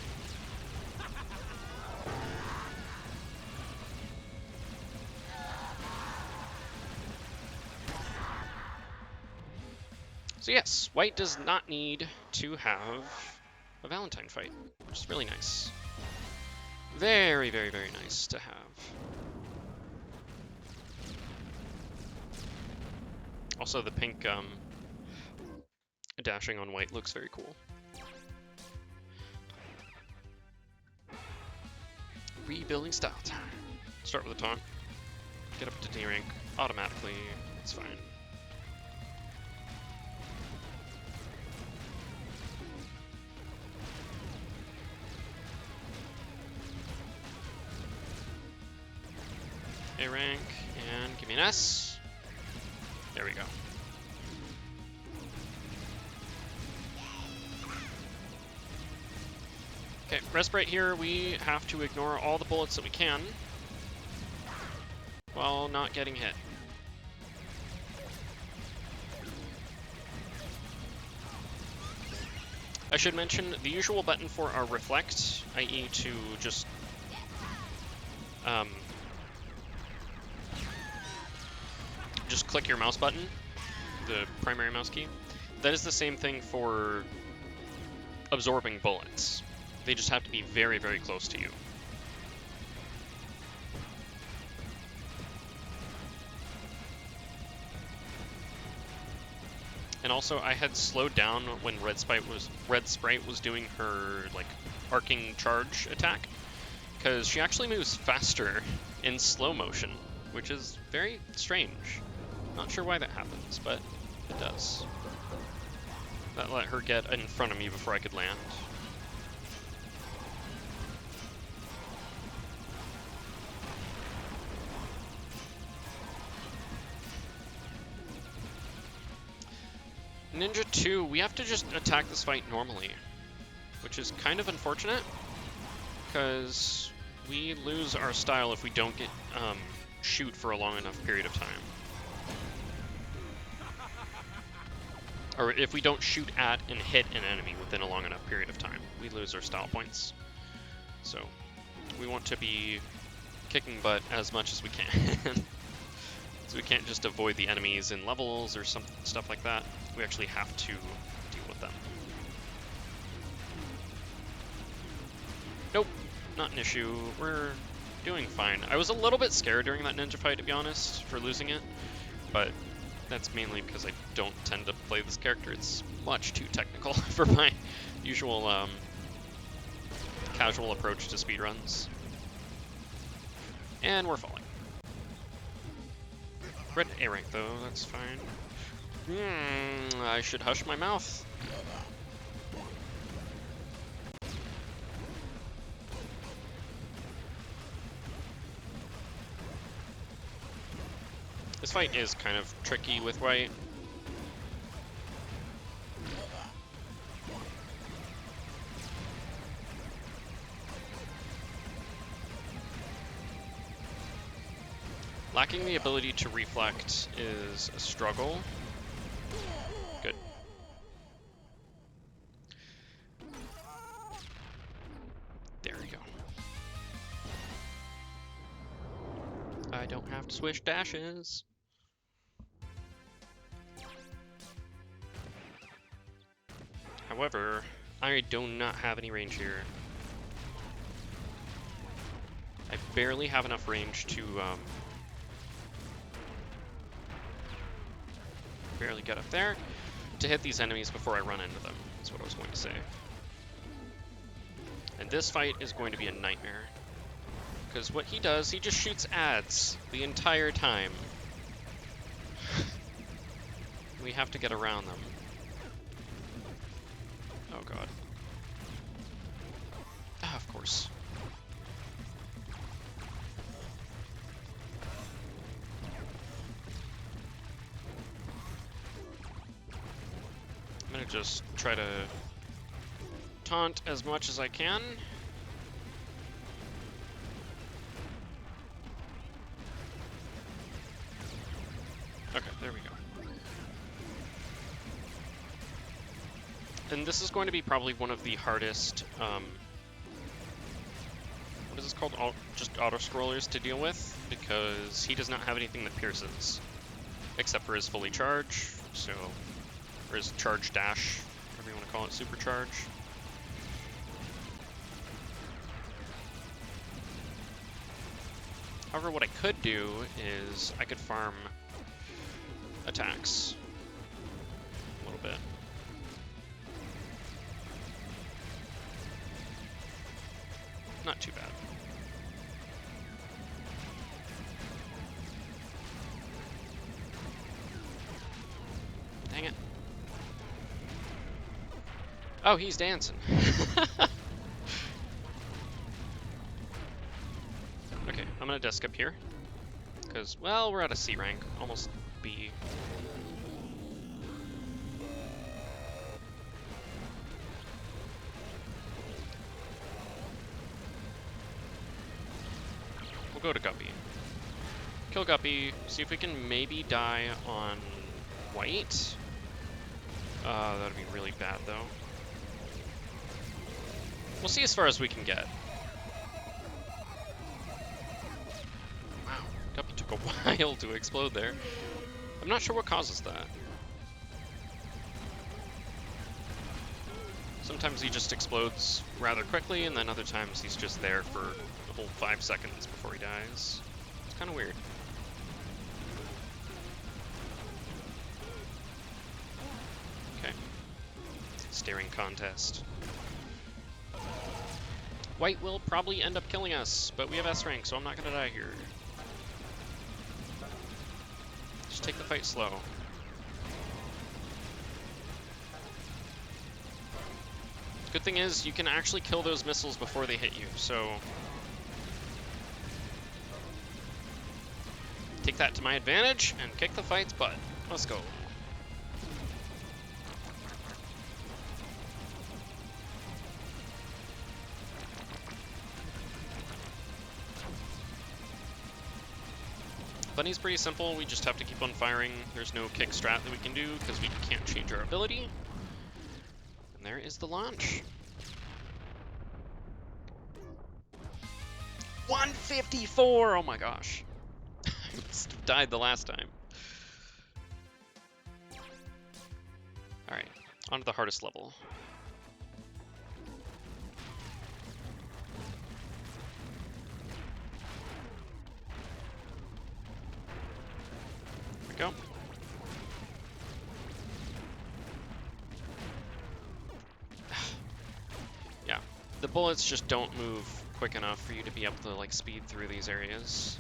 So yes, white does not need to have a Valentine fight, which is really nice. Very, very, very nice to have. Also, the pink dashing on white looks very cool. Rebuilding style time. Start with a taunt. Get up to D rank automatically. It's fine. A rank, and give me an S. There we go. Okay, Respite here, we have to ignore all the bullets that we can while not getting hit. I should mention the usual button for our reflect, i.e. to just click your mouse button, the primary mouse key. That is the same thing for absorbing bullets. They just have to be very, very close to you. And also, I had slowed down when Red Sprite was doing her like arcing charge attack, because she actually moves faster in slow motion, which is very strange. Not sure why that happens, but it does. That let her get in front of me before I could land. Ninja 2, we have to just attack this fight normally, which is kind of unfortunate, because we lose our style if we don't get shoot for a long enough period of time. Or if we don't shoot at and hit an enemy within a long enough period of time, we lose our style points. So we want to be kicking butt as much as we can. So we can't just avoid the enemies in levels or stuff like that. We actually have to deal with them. Nope, not an issue. We're doing fine. I was a little bit scared during that ninja fight, to be honest, for losing it, but that's mainly because I don't tend to play this character. It's much too technical for my usual casual approach to speedruns. And we're falling. Red A rank though, that's fine. I should hush my mouth. This fight is kind of tricky with white. Lacking the ability to reflect is a struggle. Good. There we go. I don't have to switch dashes. However, I do not have any range here. I barely have enough range to barely get up there to hit these enemies before I run into them, is what I was going to say. And this fight is going to be a nightmare, because what he does, he just shoots ads the entire time. We have to get around them. Oh god. Ah, of course. I'm gonna just try to taunt as much as I can. Okay, there we go. And this is going to be probably one of the hardest, what is this called? Just auto-scrollers to deal with, because he does not have anything that pierces, except for his fully charge, so or his charge dash, whatever you want to call it, supercharge. However, what I could do is I could farm attacks a little bit. Not too bad. Dang it. Oh, he's dancing. Okay, I'm gonna desk up here. Because, well, we're at a C rank, almost B. We'll go to Guppy. Kill Guppy, see if we can maybe die on white. That'd be really bad, though. We'll see as far as we can get. Wow, Guppy took a while to explode there. I'm not sure what causes that. Sometimes he just explodes rather quickly, and then other times he's just there for a whole 5 seconds before he dies. It's kind of weird. Okay. Staring contest. White will probably end up killing us, but we have S rank, so I'm not gonna die here. Just take the fight slow. Good thing is, you can actually kill those missiles before they hit you, so... take that to my advantage, and kick the fight's butt. Let's go. Bunny's pretty simple, we just have to keep on firing. There's no kick strat that we can do, because we can't change our ability. And there is the launch. 154! Oh my gosh. I must have died the last time. Alright, on to the hardest level. There we go. Yeah, the bullets just don't move quick enough for you to be able to like speed through these areas.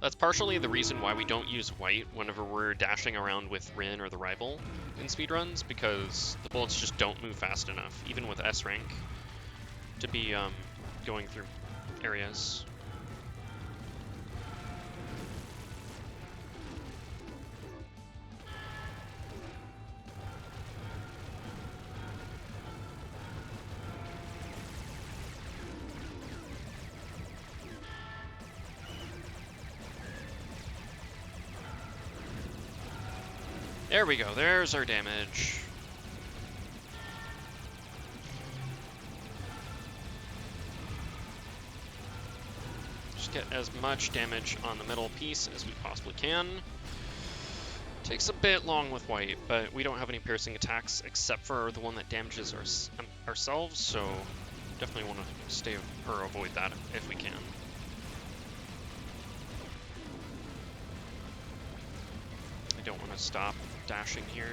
That's partially the reason why we don't use white whenever we're dashing around with Rin or the rival in speedruns, because the bullets just don't move fast enough, even with S rank, to be going through areas. There we go, there's our damage. Just get as much damage on the middle piece as we possibly can. Takes a bit long with white, but we don't have any piercing attacks except for the one that damages ourselves, so definitely want to stay or avoid that if we can. I don't want to stop dashing here.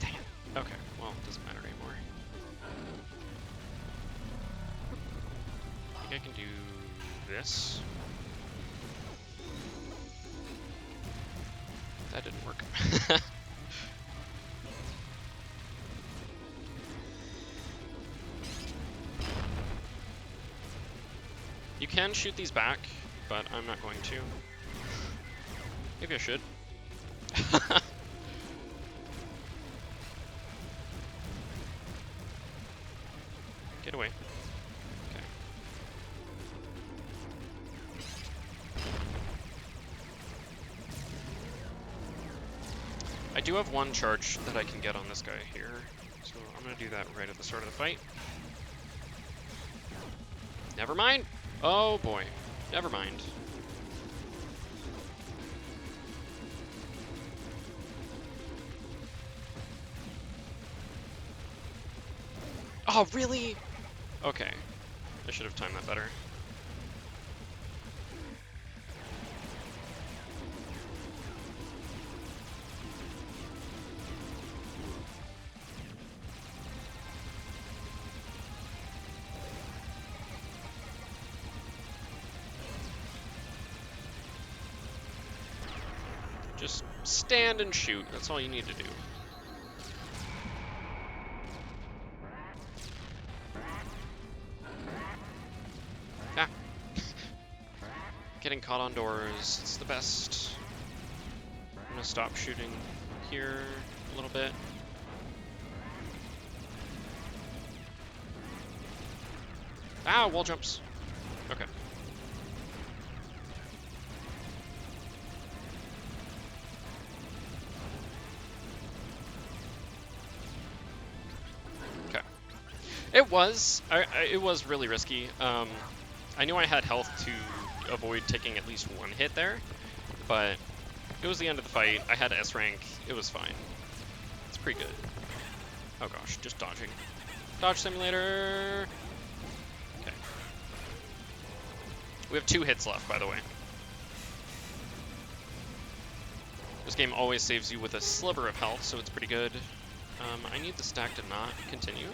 Dang it. Okay, well, it doesn't matter anymore. I think I can do this. That didn't work. You can shoot these back, but I'm not going to. Maybe I should. Get away. Okay. I do have one charge that I can get on this guy here, so I'm gonna do that right at the start of the fight. Never mind. Oh boy. Never mind. Oh, really? Okay. I should have timed that better. Just stand and shoot. That's all you need to do. Ah. Getting caught on doors. It's the best. I'm gonna stop shooting here a little bit. Ah, wall jumps. Okay. Okay. It was really risky. I knew I had health to avoid taking at least one hit there, but it was the end of the fight. I had S rank. It was fine. It's pretty good. Oh gosh, just dodging. Dodge simulator. Okay. We have 2 hits left, by the way. This game always saves you with a sliver of health, so it's pretty good. I need the stack to not continue.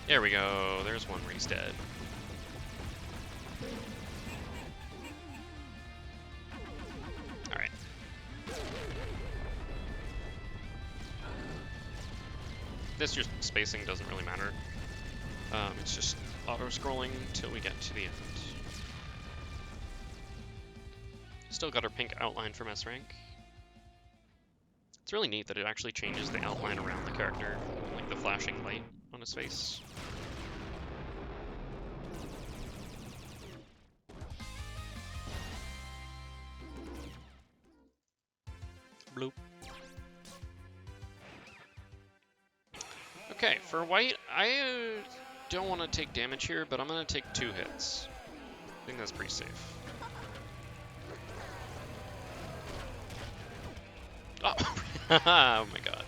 There we go. There's one where he's dead. Alright. This just spacing doesn't really matter. It's just auto-scrolling till we get to the end. Still got our pink outline from S rank. It's really neat that it actually changes the outline around the character, like the flashing light on his face. Bloop. Okay, for white, I don't want to take damage here, but I'm going to take 2 hits. I think that's pretty safe. Oh, oh my god.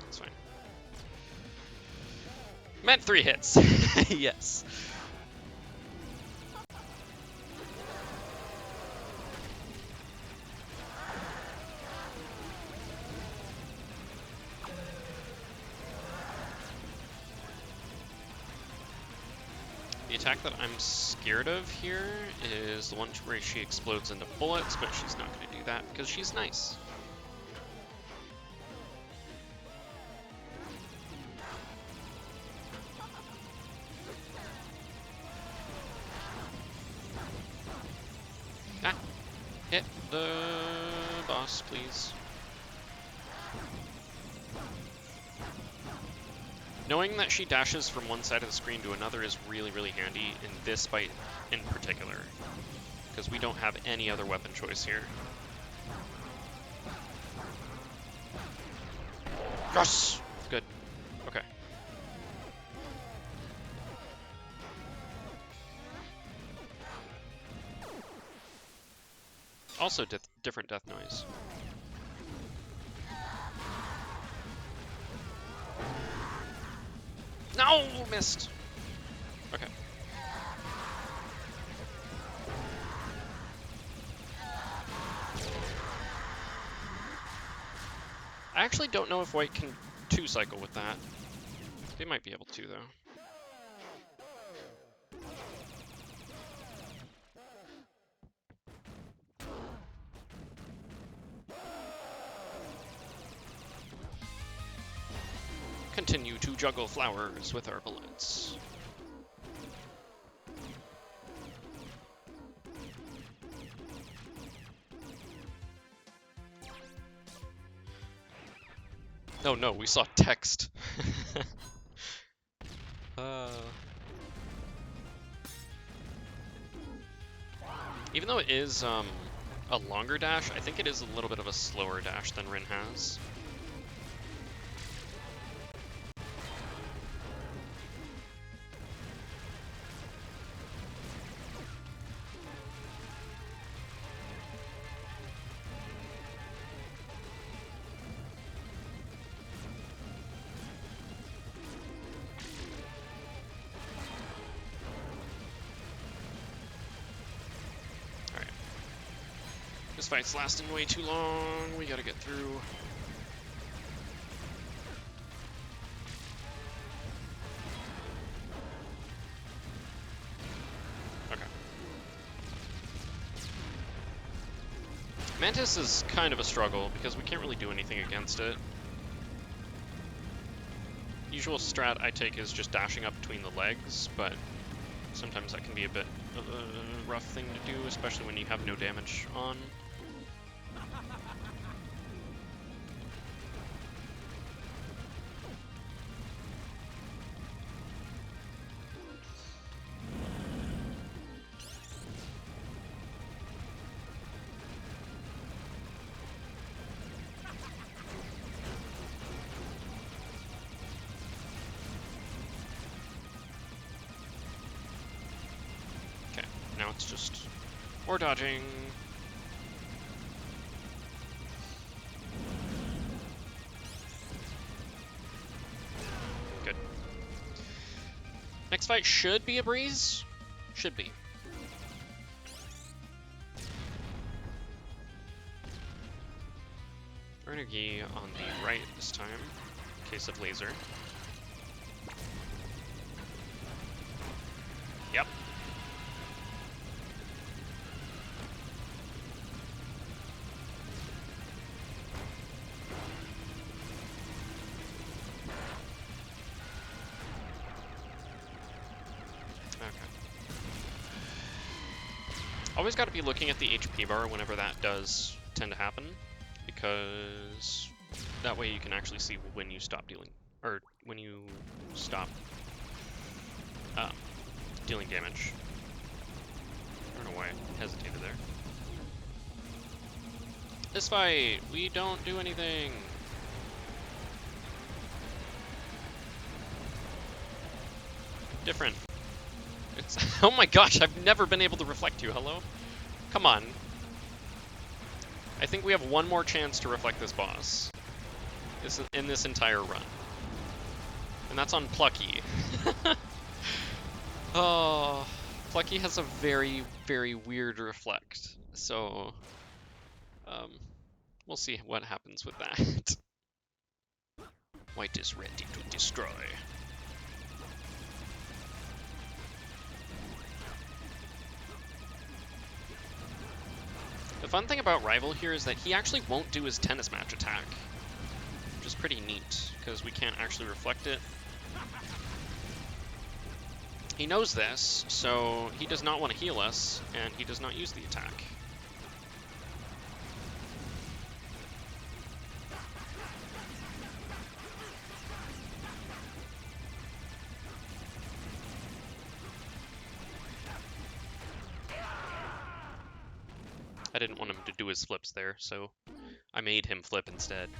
That's fine. Meant 3 hits. Yes. The attack that I'm scared of here is the one where she explodes into bullets, but she's not going to do that because she's nice. Ah, hit the boss, please. Knowing that she dashes from one side of the screen to another is really, really handy in this fight in particular, because we don't have any other weapon choice here. Yes! Good. Okay. Also different death noise. No! Missed! Okay. I actually don't know if white can 2-cycle with that. They might be able to, though. Continue to juggle flowers with our bullets. Oh no, we saw text. Even though it is a a longer dash. I think it is a little bit of a slower dash than Rin has. This fight's lasting way too long. We gotta get through. Okay. Mantis is kind of a struggle because we can't really do anything against it. Usual strat I take is just dashing up between the legs, but sometimes that can be a bit of a rough thing to do, especially when you have no damage on. Now it's just more dodging. Good. Next fight should be a breeze. Should be. Energy on the right this time, in case of laser. Yep. Always got to be looking at the HP bar whenever that does tend to happen, because that way you can actually see when you stop dealing, or when you stop dealing damage. I don't know why I hesitated there. This fight, we don't do anything. Different. It's oh my gosh, I've never been able to reflect you, hello? Come on. I think we have one more chance to reflect this boss in this entire run. And that's on Plucky. Oh, Plucky has a very, very weird reflect. So, we'll see what happens with that. White is ready to destroy. The fun thing about Rival here is that he actually won't do his tennis match attack, which is pretty neat, because we can't actually reflect it. He knows this, so he does not want to heal us, and he does not use the attack. I didn't want him to do his flips there, so I made him flip instead.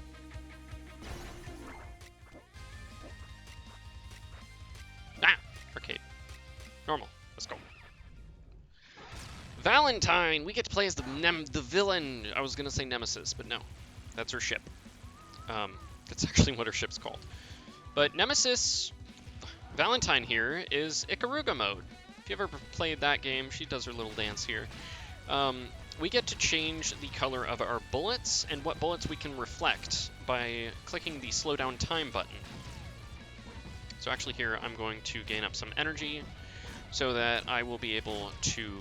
Ah! Arcade. Normal. Let's go. Valentine! We get to play as the villain. I was gonna say Nemesis, but no. That's her ship. That's actually what her ship's called. But Nemesis, Valentine here, is Ikaruga mode. If you ever played that game, she does her little dance here. We get to change the color of our bullets and what bullets we can reflect by clicking the slow down time button. So actually here I'm going to gain up some energy so that I will be able to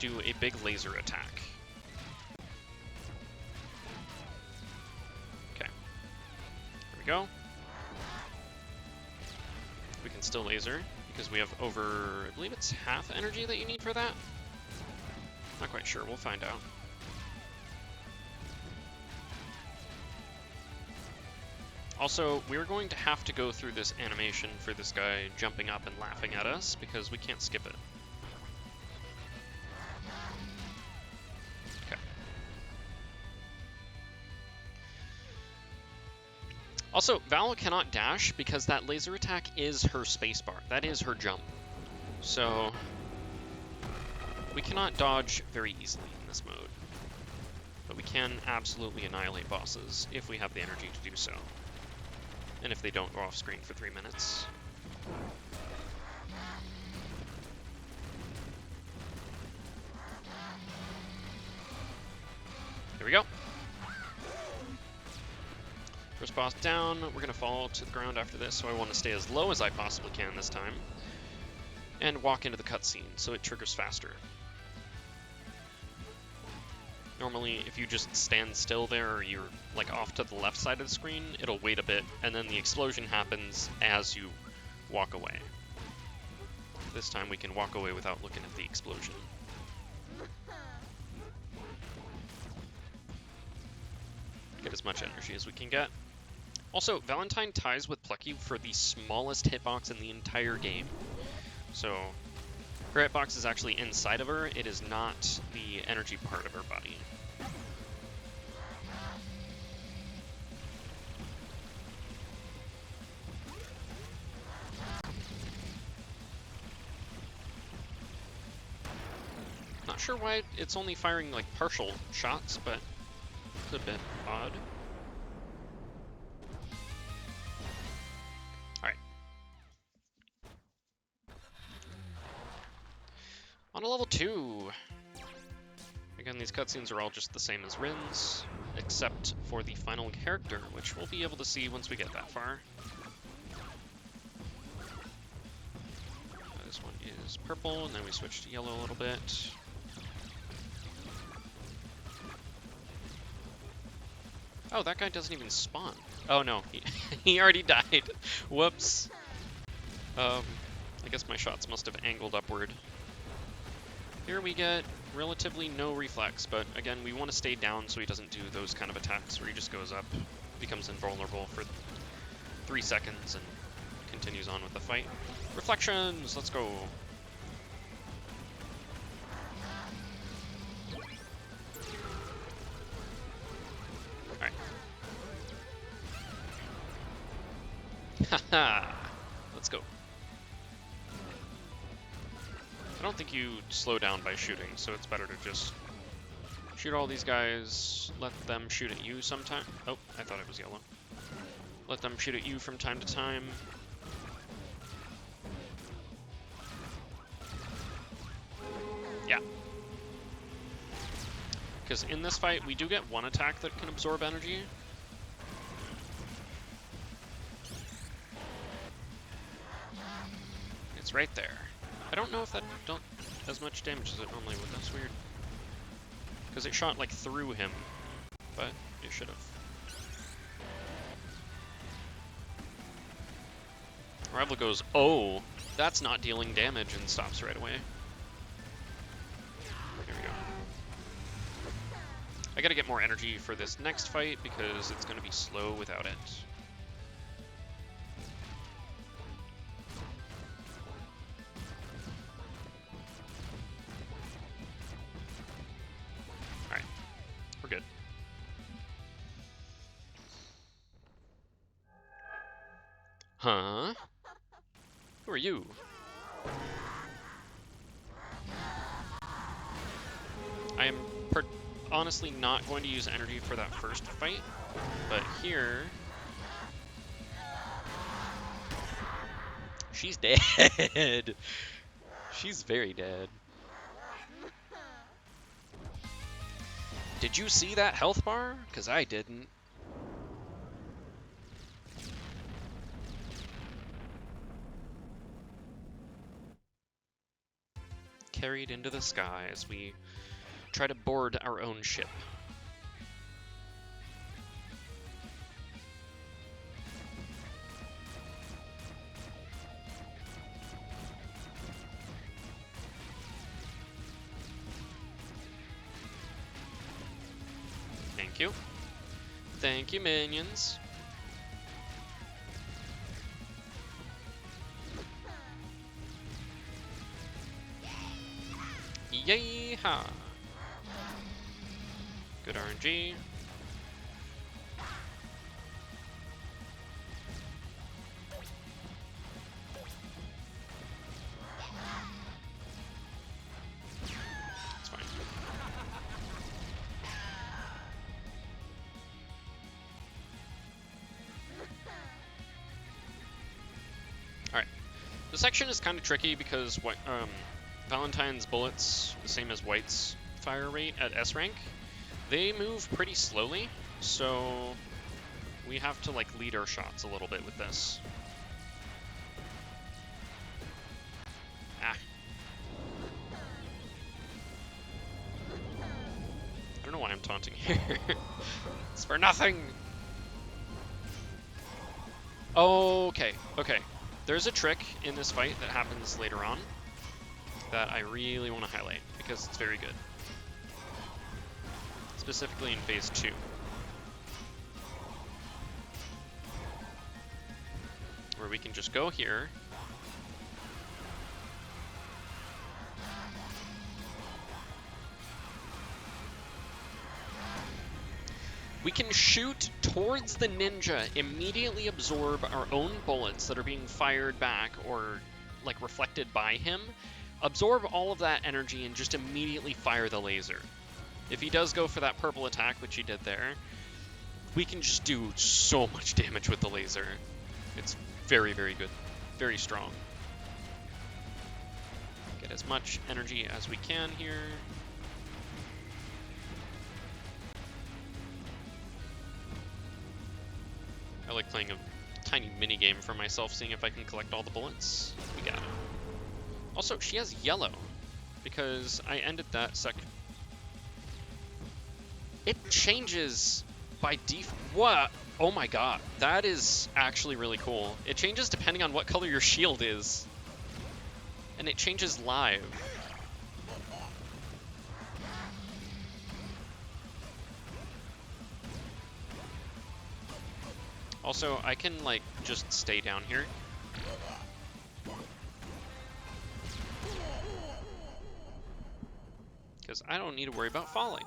do a big laser attack. Okay, there we go. We can still laser because we have over, I believe it's half energy that you need for that. Not quite sure, we'll find out. Also, we're going to have to go through this animation for this guy jumping up and laughing at us because we can't skip it. Also, Val cannot dash because that laser attack is her spacebar. That is her jump. So we cannot dodge very easily in this mode. But we can absolutely annihilate bosses if we have the energy to do so. And if they don't go off screen for 3 minutes. Here we go. First boss down. We're going to fall to the ground after this, so I want to stay as low as I possibly can this time. And walk into the cutscene, so it triggers faster. Normally, if you just stand still there, or you're like off to the left side of the screen, it'll wait a bit, and then the explosion happens as you walk away. This time we can walk away without looking at the explosion. Get as much energy as we can get. Also, Valentine ties with Plucky for the smallest hitbox in the entire game. So, her hitbox is actually inside of her, it is not the energy part of her body. Not sure why it's only firing like partial shots, but it's a bit odd. Alright. On to level 2. Again, these cutscenes are all just the same as Rin's, except for the final character, which we'll be able to see once we get that far. This one is purple, and then we switch to yellow a little bit. Oh, that guy doesn't even spawn. Oh no, he already died. Whoops. I guess my shots must have angled upward. Here we get relatively no reflex, but again, we want to stay down so he doesn't do those kind of attacks where he just goes up, becomes invulnerable for 3 seconds, and continues on with the fight. Reflections, let's go. Alright. Haha, let's go. I don't think you slow down by shooting, so it's better to just shoot all these guys, let them shoot at you sometime. Oh, I thought it was yellow. Let them shoot at you from time to time. Yeah. Because in this fight, we do get one attack that can absorb energy. It's right there. I don't know if that don't as much damage as it normally would. That's weird. Because it shot like through him, but it should have. Rival goes, oh, that's not dealing damage, and stops right away. Here we go. I gotta get more energy for this next fight because it's gonna be slow without it. Alright, we're good. Huh? Who are you? I am honestly not going to use energy for that first fight, but here... She's dead! She's very dead. Did you see that health bar? Because I didn't. Carried into the sky as we try to board our own ship. Thank you. Thank you, minions. Yay-ha! Good RNG. The section is kind of tricky because Valentine's bullets, the same as White's fire rate at S rank, they move pretty slowly, so we have to like lead our shots a little bit with this. Ah. I don't know why I'm taunting here. It's for nothing. Okay, okay. There's a trick in this fight that happens later on that I really want to highlight because it's very good. Specifically in phase 2. Where we can just go here. We can shoot towards the ninja, immediately absorb our own bullets that are being fired back or like reflected by him, absorb all of that energy and just immediately fire the laser. If he does go for that purple attack, which he did there, we can just do so much damage with the laser. It's very, very good. Very strong. Get as much energy as we can here. I like playing a tiny mini game for myself, seeing if I can collect all the bullets. We got it. Also, she has yellow, because I ended that second. It changes by default. What? Oh my god, that is actually really cool. It changes depending on what color your shield is. And it changes live. Also, I can, like, just stay down here. Because I don't need to worry about falling.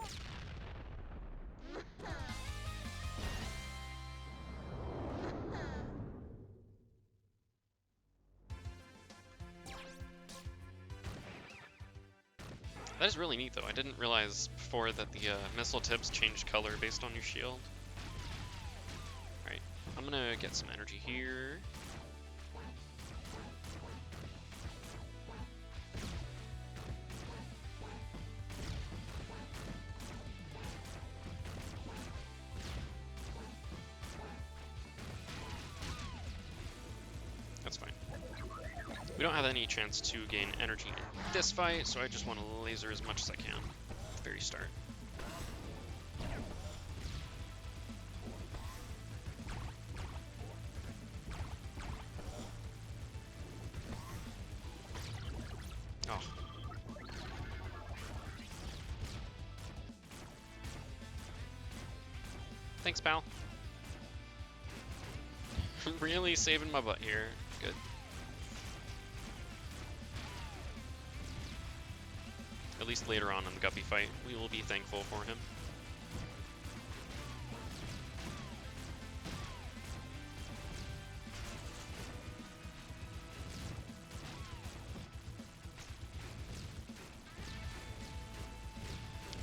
That is really neat, though. I didn't realize before that the missile tips change color based on your shield. Alright, I'm gonna get some energy here. That's fine. We don't have any chance to gain energy in this fight, so I just want to laser as much as I can at the very start. Oh. Thanks, pal. I'm really saving my butt here. Good. At least later on in the Guppy fight, we will be thankful for him.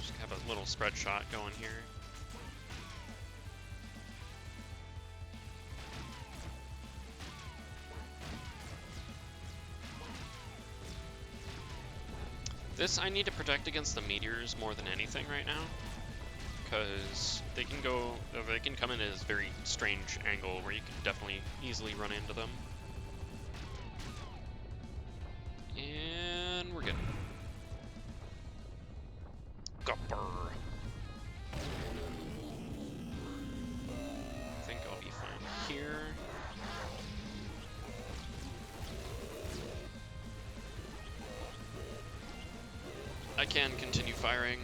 Just have a little spread shot going here. This I need to protect against the meteors more than anything right now, because they can come in at a very strange angle where you can definitely easily run into them. And we're good. Gupper. I think I'll be fine here. I can continue firing.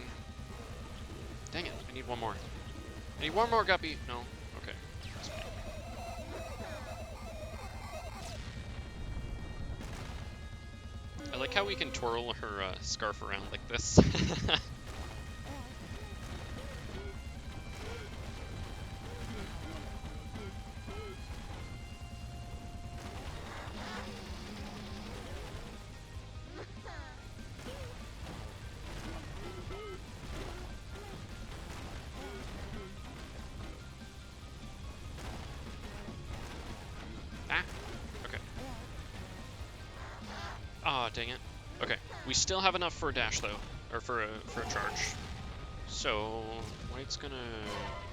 Dang it, I need one more. I need one more Guppy. No, okay. That's fine. I like how we can twirl her scarf around like this. Ah, okay. Ah, dang it. Okay, we still have enough for a dash though, or for a charge. So White's gonna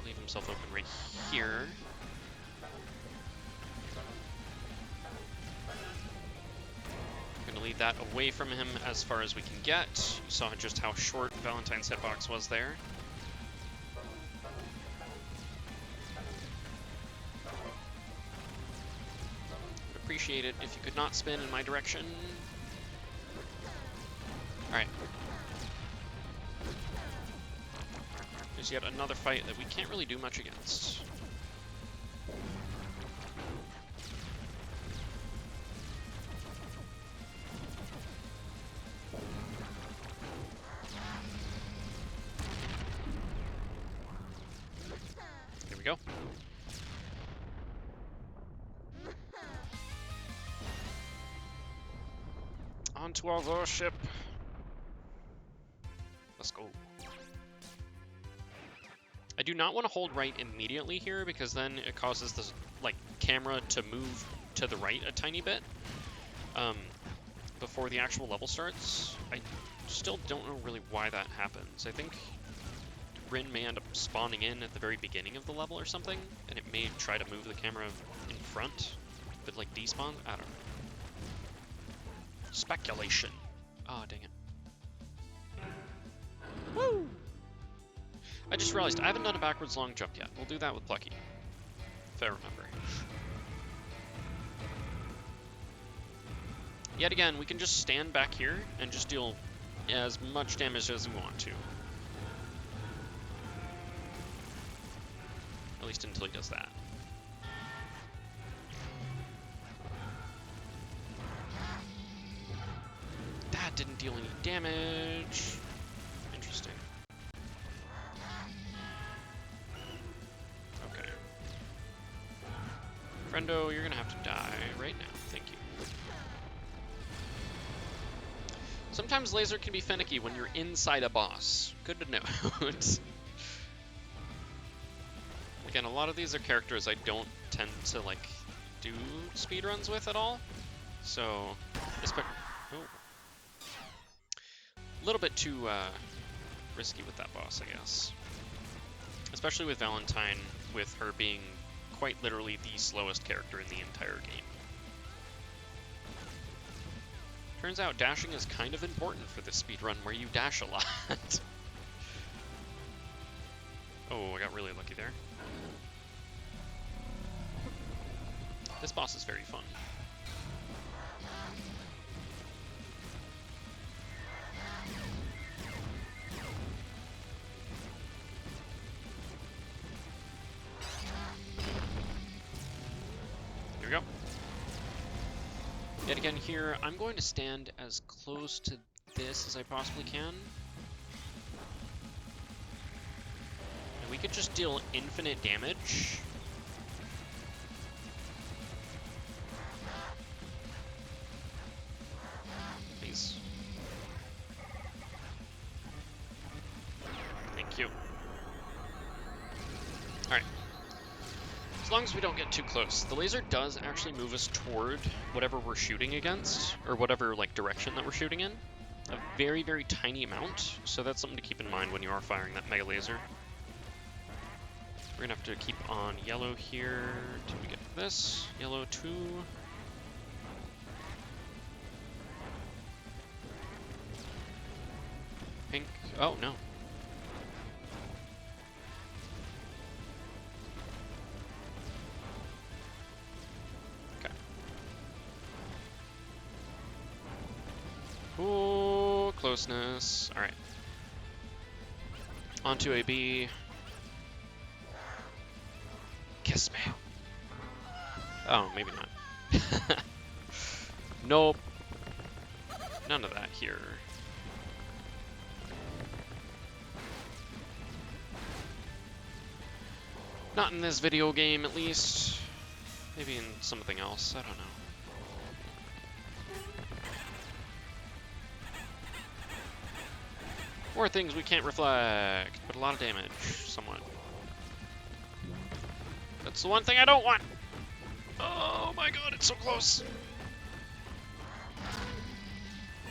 leave himself open right here. Gonna lead that away from him as far as we can get. You saw just how short Valentine's hitbox was there. Would appreciate it if you could not spin in my direction. Alright. There's yet another fight that we can't really do much against. Here we go. Onto our warship. Let's go. I do not want to hold right immediately here because then it causes the camera to move to the right a tiny bit before the actual level starts. I still don't know really why that happens. I think Rin may end up spawning in at the very beginning of the level or something, and it may try to move the camera in front, but like despawn? I don't know. Speculation. Oh, dang it. Woo! I just realized I haven't done a backwards long jump yet. We'll do that with Plucky, if I remember. Yet again, we can just stand back here and just deal as much damage as we want to. At least until he does that. That didn't deal any damage. Interesting. Okay. Friendo, you're gonna have to die right now. Thank you. Sometimes laser can be finicky when you're inside a boss. Good to note. Again, a lot of these are characters I don't tend to do speedruns with at all. So, a little bit too risky with that boss, I guess. Especially with Valentine, with her being quite literally the slowest character in the entire game. Turns out dashing is kind of important for this speedrun where you dash a lot. Oh, I got really lucky there. This boss is very fun. Here we go. Yet again here, I'm going to stand as close to this as I possibly can. And we could just deal infinite damage. Please. Thank you. Alright. As long as we don't get too close. The laser does actually move us toward whatever we're shooting against, or whatever direction that we're shooting in. A very, very tiny amount, so that's something to keep in mind when you are firing that mega laser. We're gonna have to keep on yellow here till we get to this. Yellow 2. Pink. Oh, no. Ooh, closeness. Alright. Onto a B. Kiss me. Oh, maybe not. Nope. None of that here. Not in this video game, at least. Maybe in something else. I don't know. More things we can't reflect, but a lot of damage, somewhat. That's the one thing I don't want! Oh my god, it's so close!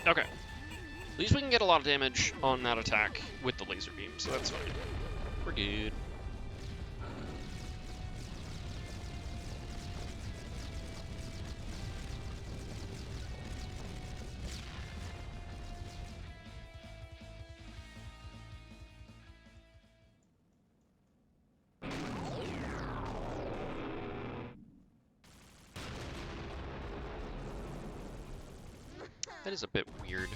Okay. At least we can get a lot of damage on that attack with the laser beam, so that's fine. We're good. That is a bit weird,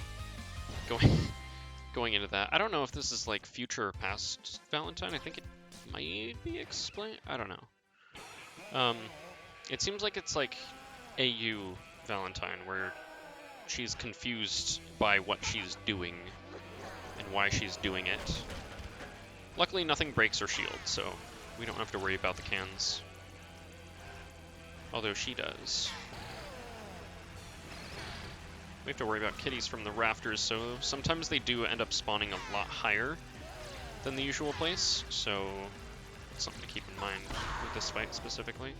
going into that. I don't know if this is like future or past Valentine. I think it might be explained. I don't know. It seems like it's like AU Valentine, where she's confused by what she's doing and why she's doing it. Luckily, nothing breaks her shield, so we don't have to worry about the cans. Although she does. We have to worry about kitties from the rafters, so sometimes they do end up spawning a lot higher than the usual place, so it's something to keep in mind with this fight specifically.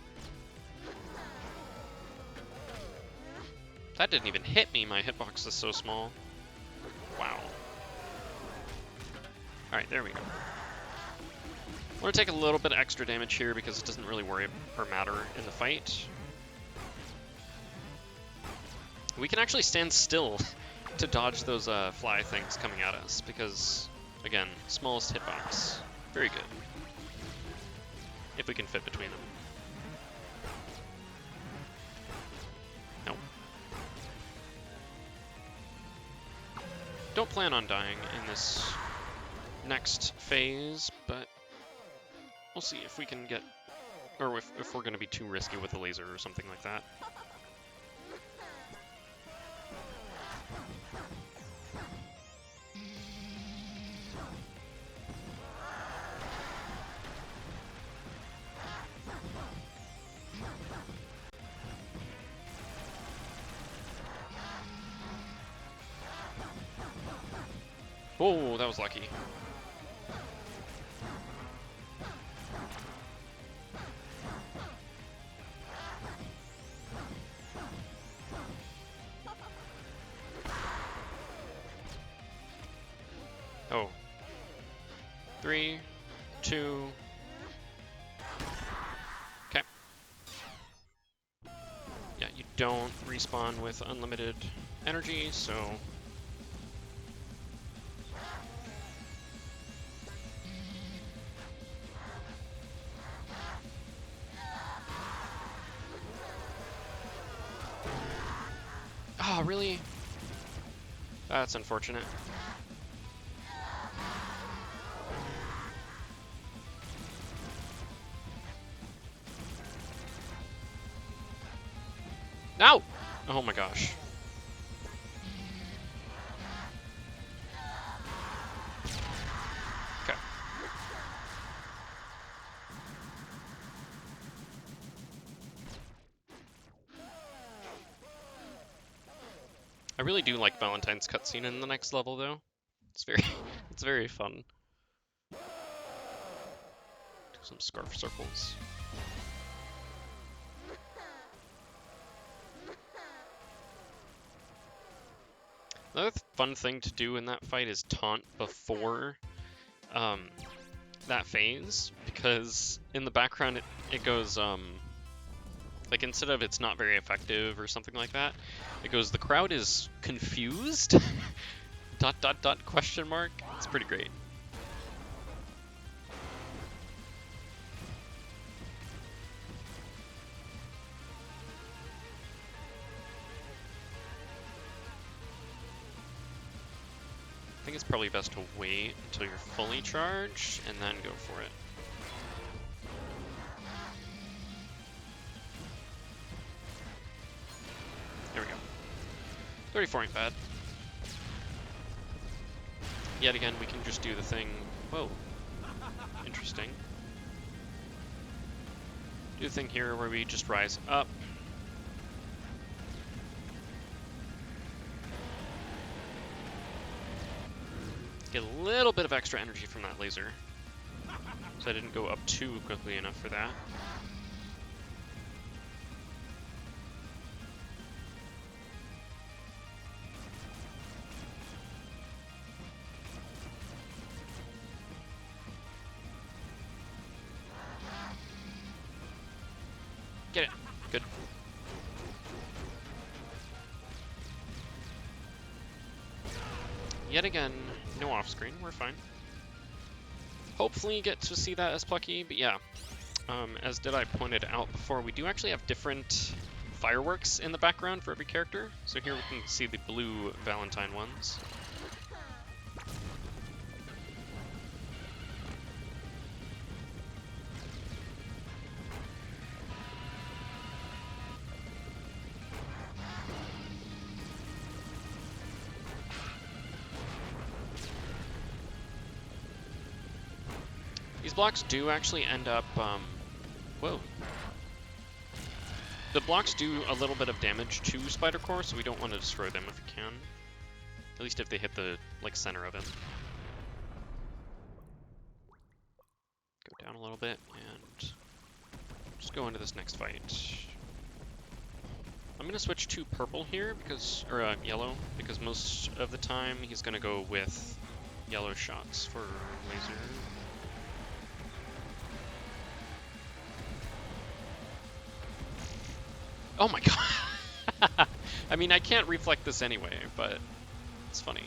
That didn't even hit me, my hitbox is so small. Wow. Alright, there we go. I'm going to take a little bit of extra damage here because it doesn't really worry or matter in the fight. We can actually stand still to dodge those fly things coming at us because, again, smallest hitbox. Very good. If we can fit between them. Nope. Don't plan on dying in this next phase, but we'll see if we can get, or if we're going to be too risky with the laser or something like that. Oh, that was lucky. Oh. 3, 2. Okay. Yeah, you don't respawn with unlimited energy, so oh, really? That's unfortunate. No! Oh my gosh. Okay. I really do like Valentine's cutscene in the next level, though. It's very fun. Do some scarf circles. Another fun thing to do in that fight is taunt before that phase, because in the background it goes like instead of it's not very effective or something like that, it goes the crowd is confused .. question mark. It's pretty great. I think it's probably best to wait until you're fully charged and then go for it. There we go. 34 ain't bad. Yet again, we can just do the thing. Whoa. Interesting. Do the thing here where we just rise up. Get a little bit of extra energy from that laser. So I didn't go up too quickly enough for that. Get it. Good. Yet again, no off-screen. We're fine. Hopefully get to see that as Plucky, but yeah. As I pointed out before, we do actually have different fireworks in the background for every character. So here we can see the blue Valentine ones. These blocks do actually end up, whoa. The blocks do a little bit of damage to Spider Core, so we don't want to destroy them if we can. At least if they hit the, like, center of it. Go down a little bit, and just go into this next fight. I'm gonna switch to purple here, because, or yellow, because most of the time he's gonna go with yellow shots for laser. Oh my god! I mean, I can't reflect this anyway, but it's funny.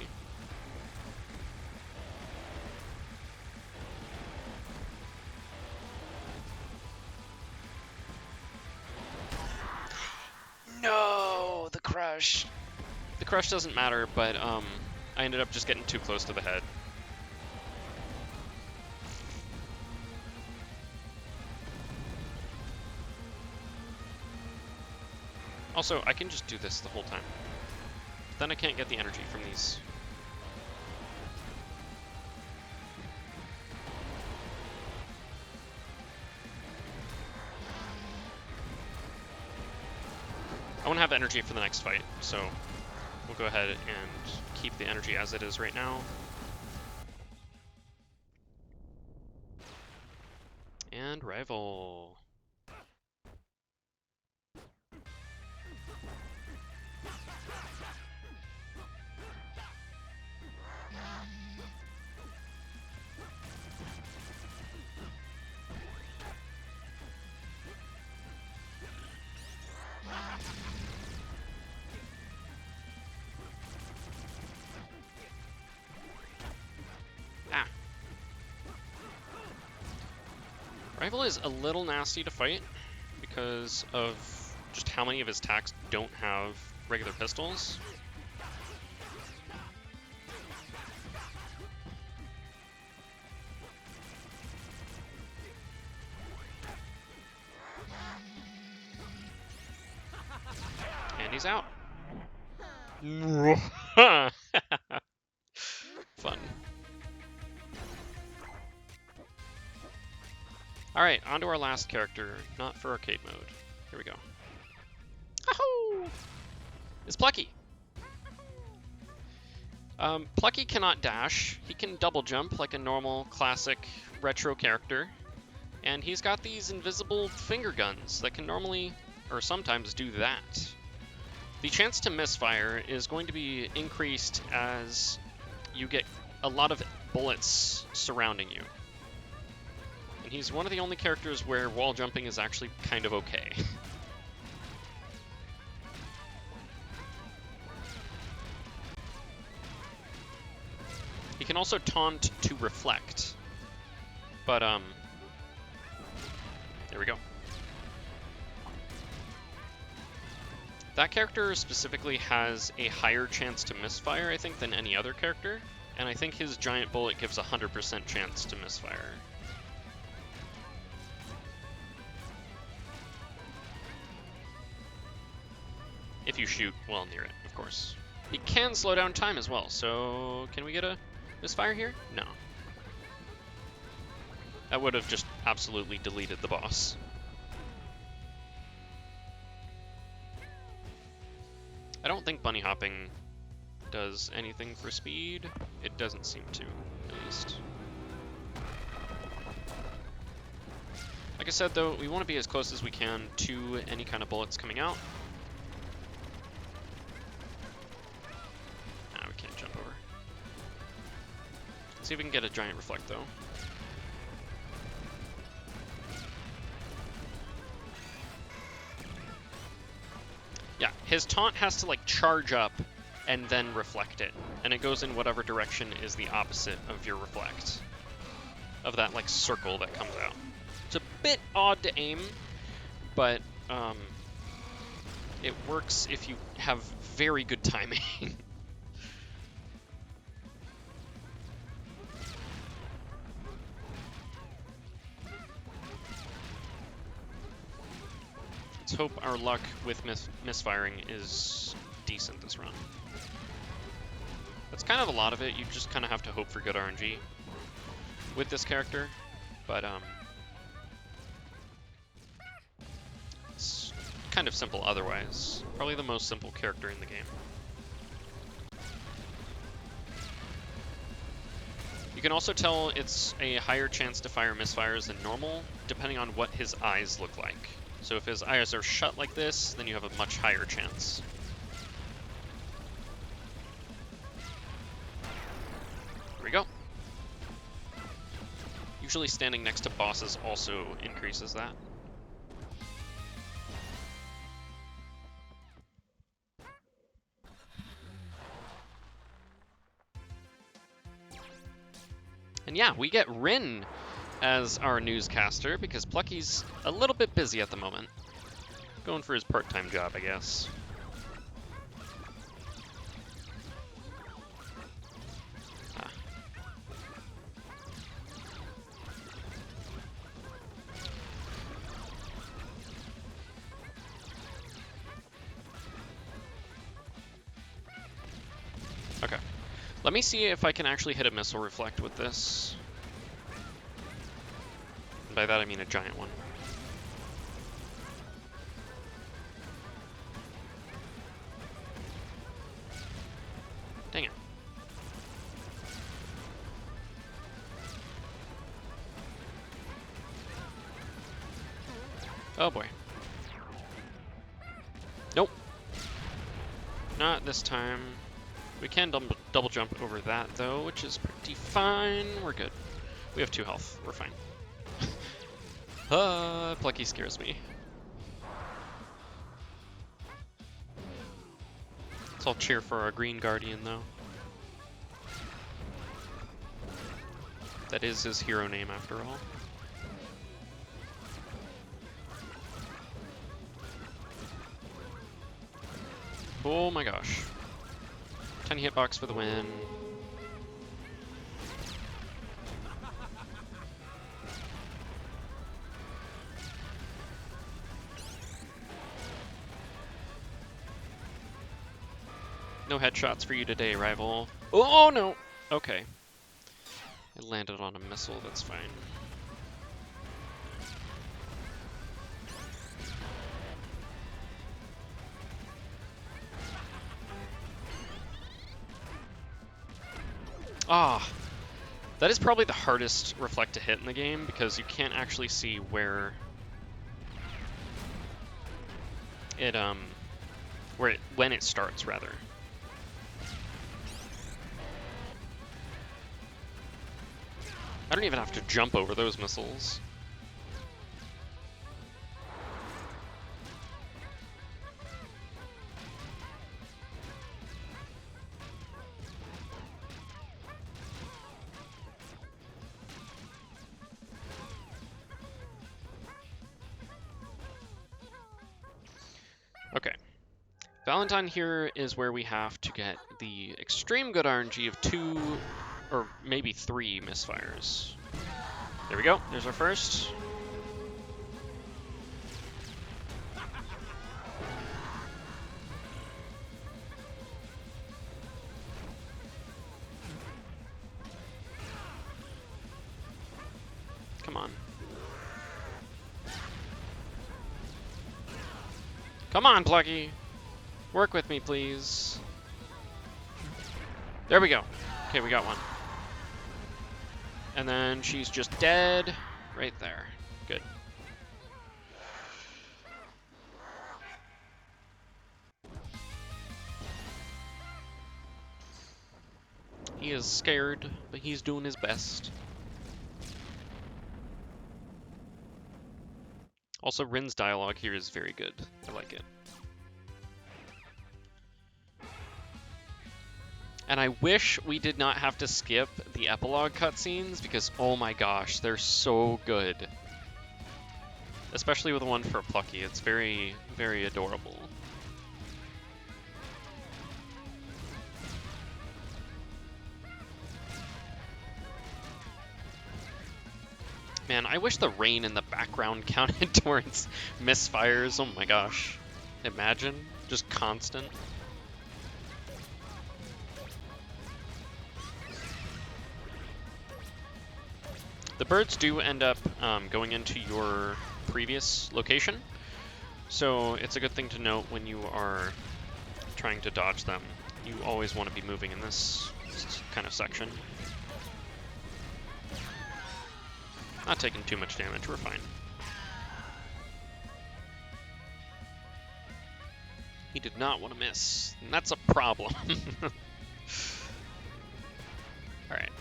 No, the crush. The crush doesn't matter, but I ended up just getting too close to the head. Also, I can just do this the whole time. Then I can't get the energy from these. I want to have energy for the next fight, so we'll go ahead and keep the energy as it is right now. And rival. Ah. Rival is a little nasty to fight because of just how many of his attacks don't have regular pistols. And he's out. Fun. Alright, on to our last character, not for arcade mode. Here we go. Ahoo! It's Plucky. Plucky cannot dash. He can double jump like a normal, classic, retro character. And he's got these invisible finger guns that can normally, or sometimes, do that. The chance to misfire is going to be increased as you get a lot of bullets surrounding you. And he's one of the only characters where wall jumping is actually kind of okay. He can also taunt to reflect. But, there we go. That character specifically has a higher chance to misfire, I think, than any other character. And I think his giant bullet gives a 100% chance to misfire. If you shoot well near it, of course. He can slow down time as well, so can we get a misfire here? No. That would have just absolutely deleted the boss. I don't think bunny hopping does anything for speed. It doesn't seem to, at least. Like I said, though, we want to be as close as we can to any kind of bullets coming out. Ah, we can't jump over. Let's see if we can get a giant reflect, though. his taunt has to like charge up and then reflect it, and it goes in whatever direction is the opposite of your reflect, of that like circle that comes out. It's a bit odd to aim, but it works if you have very good timing. Let's hope our luck with misfiring is decent this run. That's kind of a lot of it. You just kind of have to hope for good RNG with this character, but it's kind of simple otherwise. Probably the most simple character in the game. You can also tell it's a higher chance to fire misfires than normal, depending on what his eyes look like. So if his eyes are shut like this, then you have a much higher chance. Here we go. Usually standing next to bosses also increases that. And yeah, we get Rin as our newscaster because Plucky's a little bit busy at the moment. Going for his part-time job, I guess. Ah. Okay. Let me see if I can actually hit a missile reflect with this. And by that I mean a giant one. Dang it. Oh boy. Nope. Not this time. We can double jump over that though, which is pretty fine. We're good. We have 2 health. We're fine. Plucky scares me. Let's all cheer for our green guardian though. That is his hero name after all. Oh my gosh. Tiny hitbox for the win. No headshots for you today, rival. Oh no! Okay. It landed on a missile, that's fine. Ah! That is probably the hardest reflect to hit in the game because you can't actually see where it, when it starts, rather. I don't even have to jump over those missiles. Okay. Valentine here is where we have to get the extreme good RNG of 2 or maybe 3 misfires. There we go. There's our first. Come on. Come on, Plucky. Work with me, please. There we go. Okay, we got one. And then she's just dead right there. Good. He is scared, but he's doing his best. Also, Rin's dialogue here is very good. I like it. And I wish we did not have to skip the epilogue cutscenes because, oh my gosh, they're so good. Especially with the one for Plucky. It's very, very adorable. Man, I wish the rain in the background counted towards misfires. Oh my gosh. Imagine. Just constant. The birds do end up going into your previous location, so it's a good thing to note when you are trying to dodge them. You always want to be moving in this kind of section. Not taking too much damage, we're fine. He did not want to miss, and that's a problem. Alright.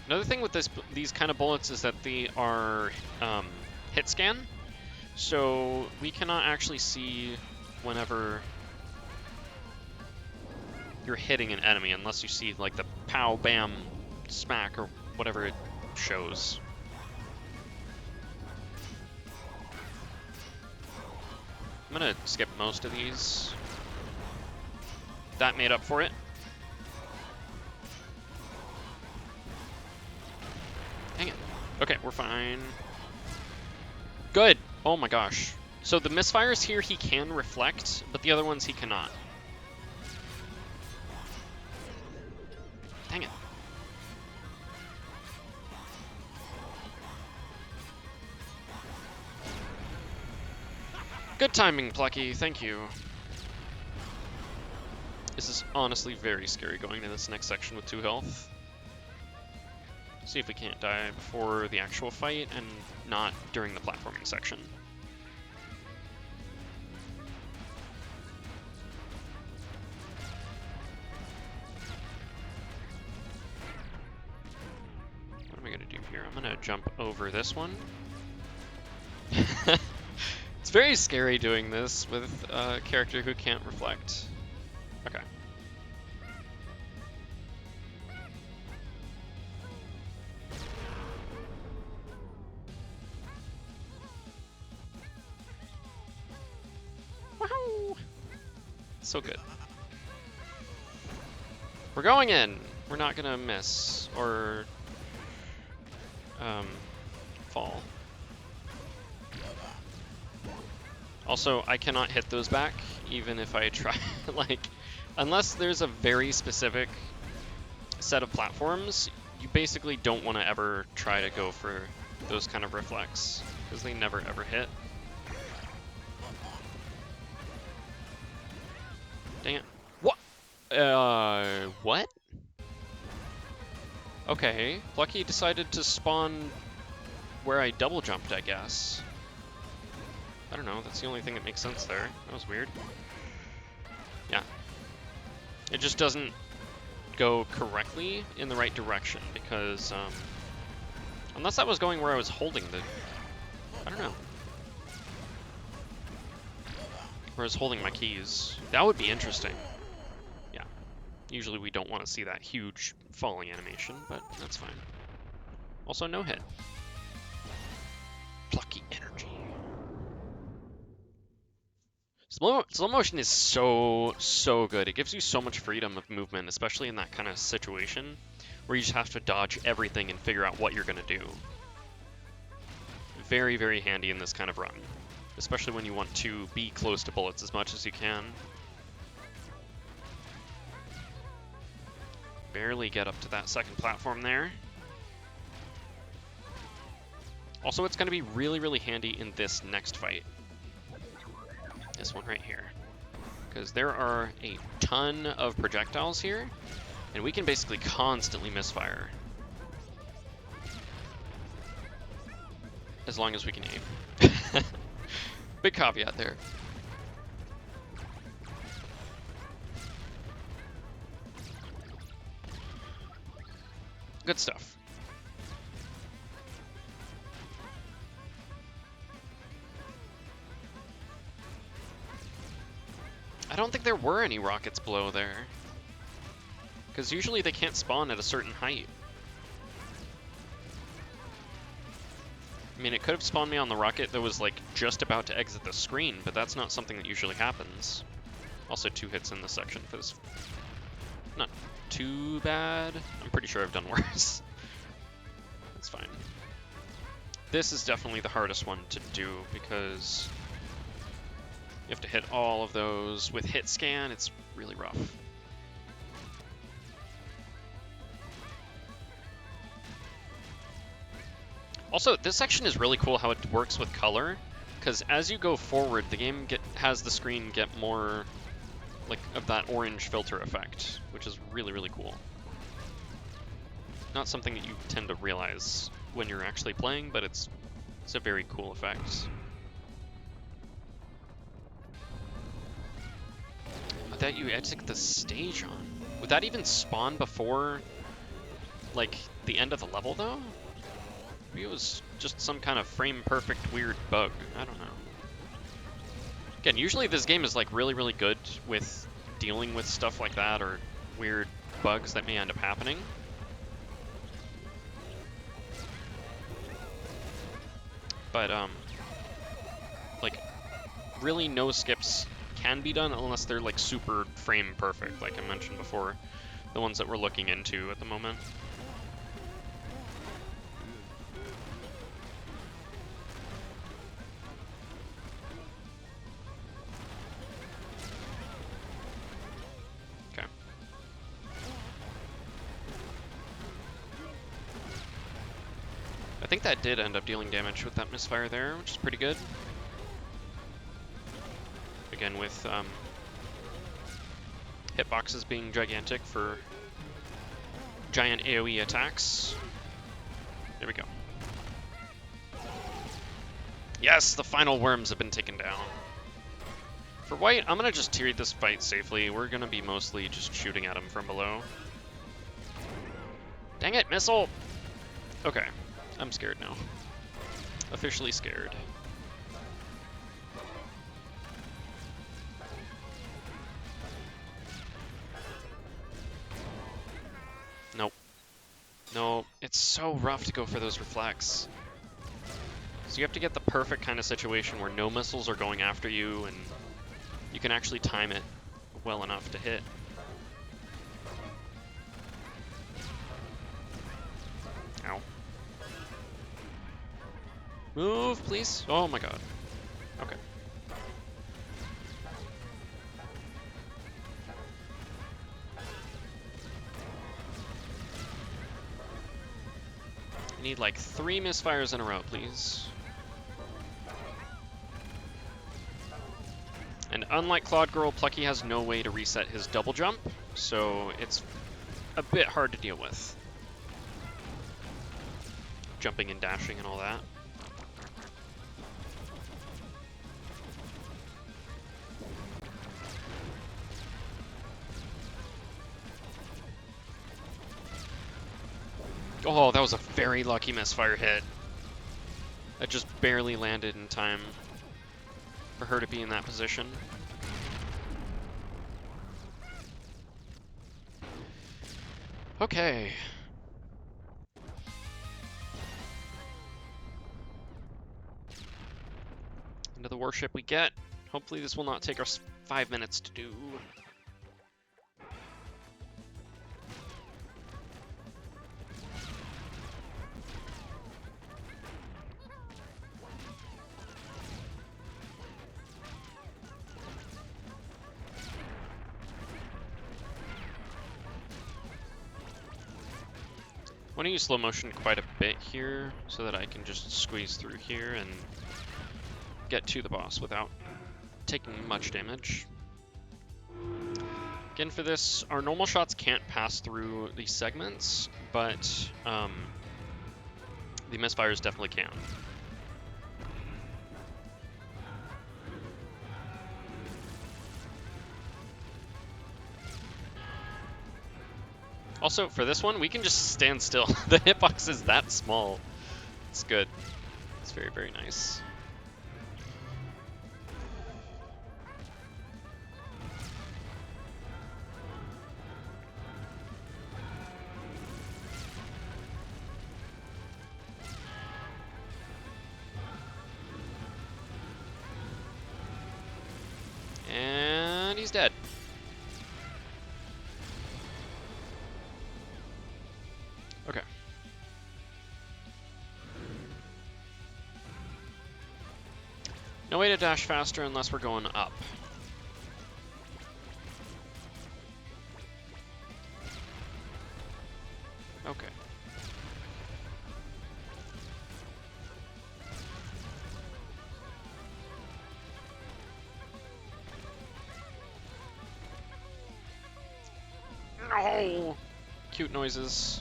Another thing with these kind of bullets is that they are hit scan, so we cannot actually see whenever you're hitting an enemy unless you see like the pow, bam, smack, or whatever it shows. I'm gonna skip most of these. That made up for it. Dang it. Okay, we're fine. Good. Oh my gosh. So the misfires here he can reflect, but the other ones he cannot. Dang it. Good timing, Plucky. Thank you. This is honestly very scary going to this next section with 2 health. See if we can't die before the actual fight and not during the platforming section. What am I gonna do here? I'm gonna jump over this one. It's very scary doing this with a character who can't reflect. Okay. Woohoo! So good. We're going in. We're not gonna miss or fall. Also, I cannot hit those back, even if I try. Like, unless there's a very specific set of platforms, you basically don't want to ever try to go for those kind of reflex, because they never ever hit. Dang it. What? What? Okay, Plucky decided to spawn where I double jumped, I guess. I don't know, that's the only thing that makes sense there. That was weird. Yeah. It just doesn't go correctly in the right direction because, unless I was going where I was holding the, I don't know. Where I was holding my keys. That would be interesting. Yeah. Usually we don't want to see that huge falling animation, but that's fine. Also, no hit. Plucky energy. Slow motion is so good. It gives you so much freedom of movement, especially in that kind of situation where you just have to dodge everything and figure out what you're going to do. Very, very handy in this kind of run, especially when you want to be close to bullets as much as you can. Barely get up to that second platform there. Also, it's going to be really, really handy in this next fight. This one right here. Because there are a ton of projectiles here, and we can basically constantly misfire. As long as we can aim. Big caveat there. Good stuff. I don't think there were any rockets below there. Because usually they can't spawn at a certain height. I mean, it could have spawned me on the rocket that was like just about to exit the screen, but that's not something that usually happens. Also 2 hits in this section for this. Not too bad. I'm pretty sure I've done worse. That's fine. This is definitely the hardest one to do because you have to hit all of those. With hit scan, it's really rough. Also, this section is really cool how it works with color, because as you go forward, the game has the screen get more like of that orange filter effect, which is really, really cool. Not something that you tend to realize when you're actually playing, but it's a very cool effect. That you exit the stage on. Would that even spawn before, like, the end of the level, though? Maybe it was just some kind of frame-perfect weird bug. I don't know. Again, usually this game is, like, really, really good with dealing with stuff like that or weird bugs that may end up happening. But, like, really no skips can be done unless they're like super frame perfect, like I mentioned before, the ones that we're looking into at the moment. Okay. I think that did end up dealing damage with that misfire there, which is pretty good. Again, with hitboxes being gigantic for giant AoE attacks. There we go. Yes, the final worms have been taken down. For white, I'm going to just tier this fight safely. We're going to be mostly just shooting at him from below. Dang it, missile! Okay, I'm scared now. Officially scared. Nope. No, it's so rough to go for those reflects. So you have to get the perfect kind of situation where no missiles are going after you and you can actually time it well enough to hit. Ow. Move, please. Oh my god. Okay. I need like 3 misfires in a row, please. And unlike Claude Girl, Plucky has no way to reset his double jump, so it's a bit hard to deal with. Jumping and dashing and all that. Oh, that was a very lucky misfire hit. That just barely landed in time for her to be in that position. Okay. Into the warship we get. Hopefully this will not take us 5 minutes to do. I want to use slow motion quite a bit here so that I can just squeeze through here and get to the boss without taking much damage. Again, for this, our normal shots can't pass through these segments, but the misfires definitely can. Also, for this one, we can just stand still. The hitbox is that small. It's good. It's very, very nice. he's dead. Okay. No way to dash faster unless we're going up. Okay. No! Cute noises.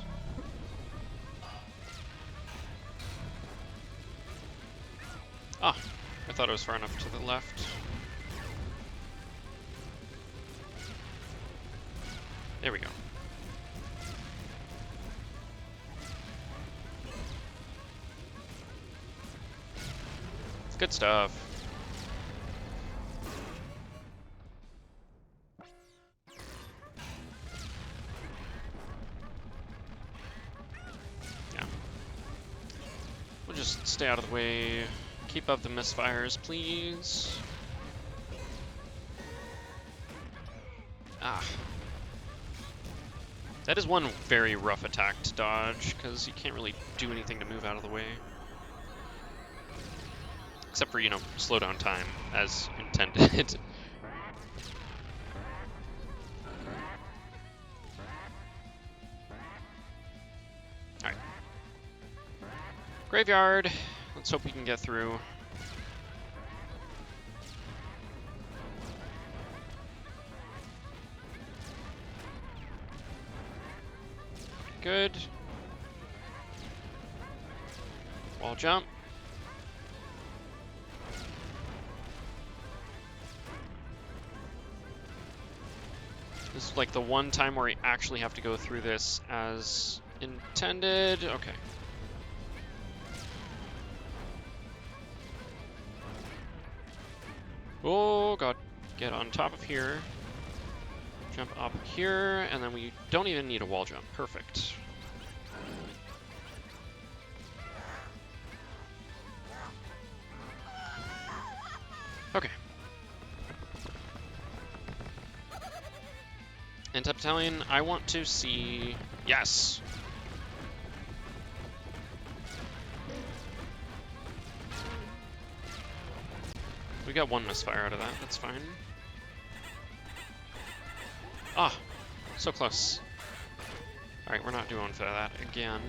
Ah, I thought it was far enough to the left. There we go. Good stuff. Yeah. We'll just stay out of the way. Keep up the misfires, please. Ah. That is one very rough attack to dodge, because you can't really do anything to move out of the way. Except for, you know, slow down time, as intended. Alright. Graveyard. Let's hope we can get through. Good. Wall jump. This is like the one time where we actually have to go through this as intended. Okay. Oh god. Get on top of here. Jump up here, and then we don't even need a wall jump. Perfect. Okay. Anti-Battalion, I want to see... Yes! We got one misfire out of that, that's fine. Ah! So close. Alright, we're not doing for that again.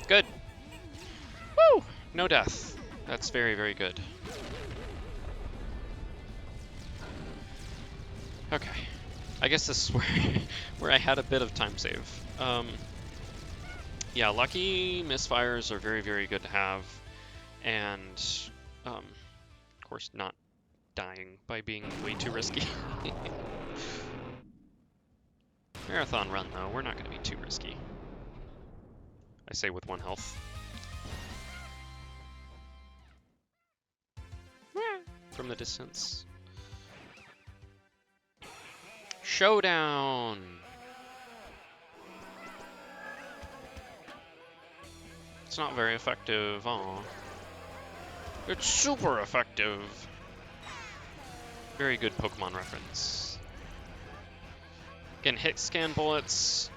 Good. Woo! No death. That's very, very good. Okay. I guess this is where I had a bit of time save. Yeah, lucky misfires are very, very good to have. And, of course, not dying by being way too risky. Marathon run, though. We're not going to be too risky. I say with 1 health. From the distance. Showdown! It's not very effective, aw. It's super effective! Very good Pokemon reference. Again, hit scan bullets.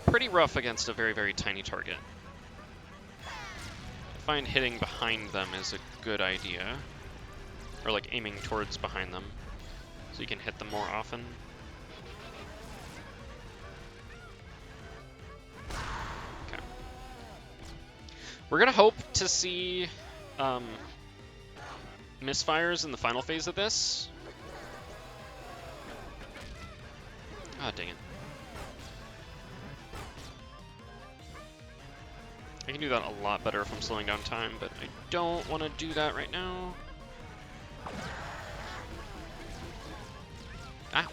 Pretty rough against a very, very tiny target. I find hitting behind them is a good idea. Or like aiming towards behind them, so you can hit them more often. Okay. We're gonna hope to see misfires in the final phase of this. Ah, dang it. I can do that a lot better if I'm slowing down time, but I don't want to do that right now. Ow.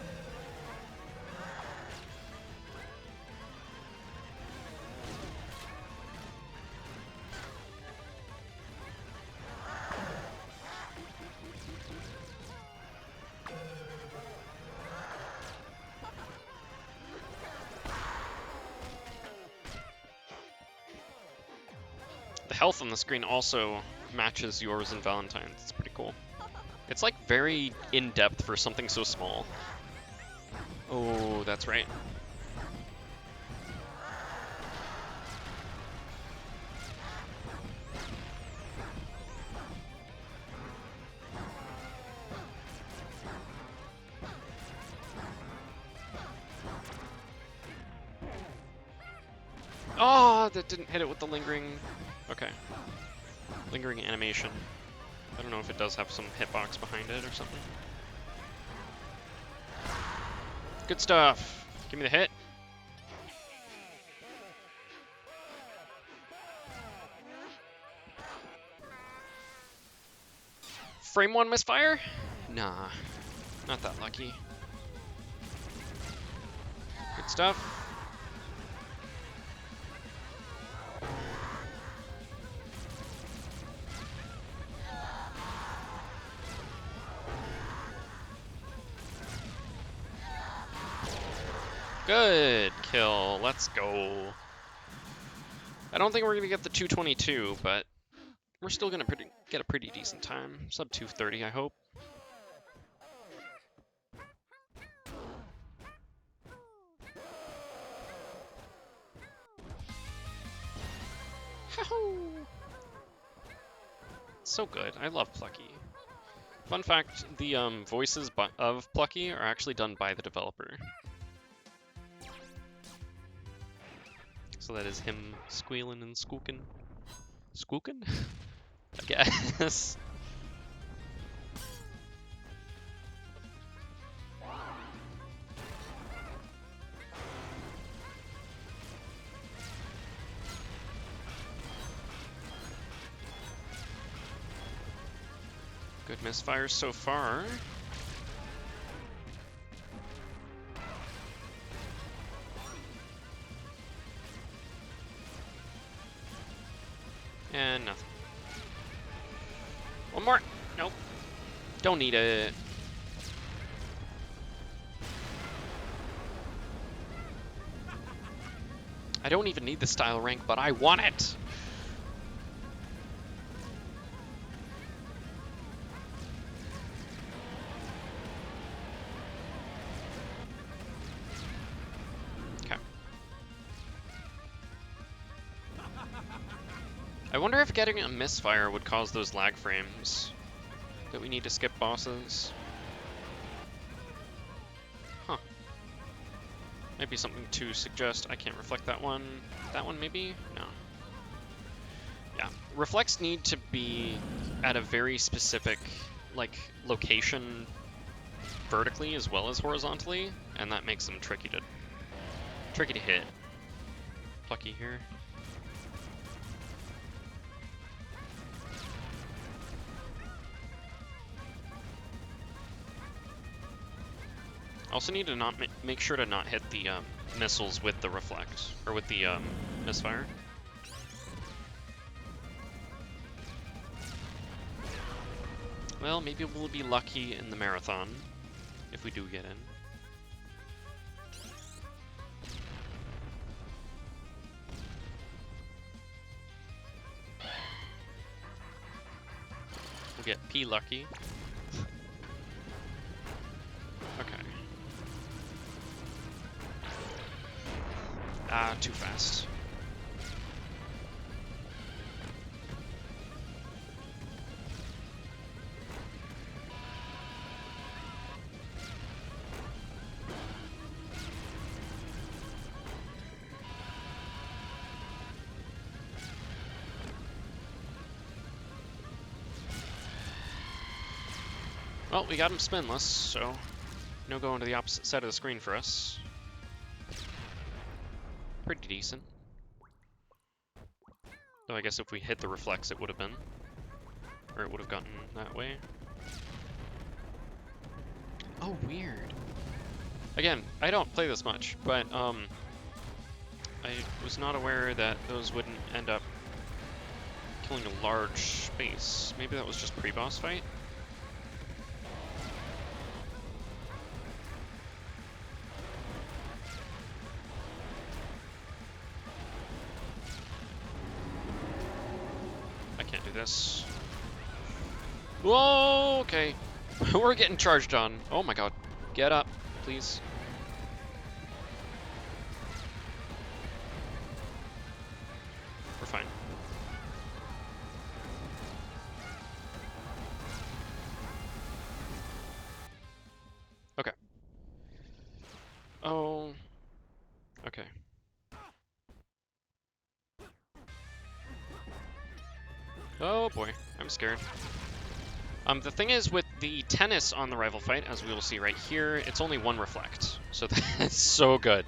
health on the screen also matches yours in Valentine's. It's pretty cool. It's like very in-depth for something so small. Oh, that's right. Oh, that didn't hit it with the lingering. Okay. Lingering animation. I don't know if it does have some hitbox behind it or something. Good stuff. Give me the hit. Frame 1 misfire? Nah, not that lucky. Good stuff. Good kill. Let's go. I don't think we're gonna get the 222, but we're still gonna get a pretty decent time. Sub 230, I hope. So good. I love Plucky. Fun fact, the voices of Plucky are actually done by the developer. So that is him squealing and squooking. Squooking? I guess. Good misfires so far. And nothing. One more. Nope. Don't need it. I don't even need the style rank, but I want it. Okay. I wonder if getting a misfire would cause those lag frames that we need to skip bosses. Huh. Maybe something to suggest. I can't reflect that one. That one maybe? No. Yeah. Reflects need to be at a very specific, like, location vertically as well as horizontally, and that makes them tricky to hit. Plucky here. Also need to not make sure to not hit the missiles with the reflect, or with the misfire. Well, maybe we'll be lucky in the marathon, if we do get in. We'll get P lucky. Okay. Ah, too fast. Well, we got him spinless, so no going to the opposite side of the screen for us. Pretty decent. Though I guess if we hit the reflex, it would have been. Or it would have gotten that way. Oh, weird. Again, I don't play this much, but I was not aware that those wouldn't end up killing a large space. Maybe that was just pre-boss fight? do this. Whoa, okay. We're getting charged on. Oh my god. Get up, please. We're fine. Okay. Oh. Okay. Oh boy, I'm scared. The thing is, with the tennis on the rival fight, as we will see right here, it's only one reflect. So that's so good.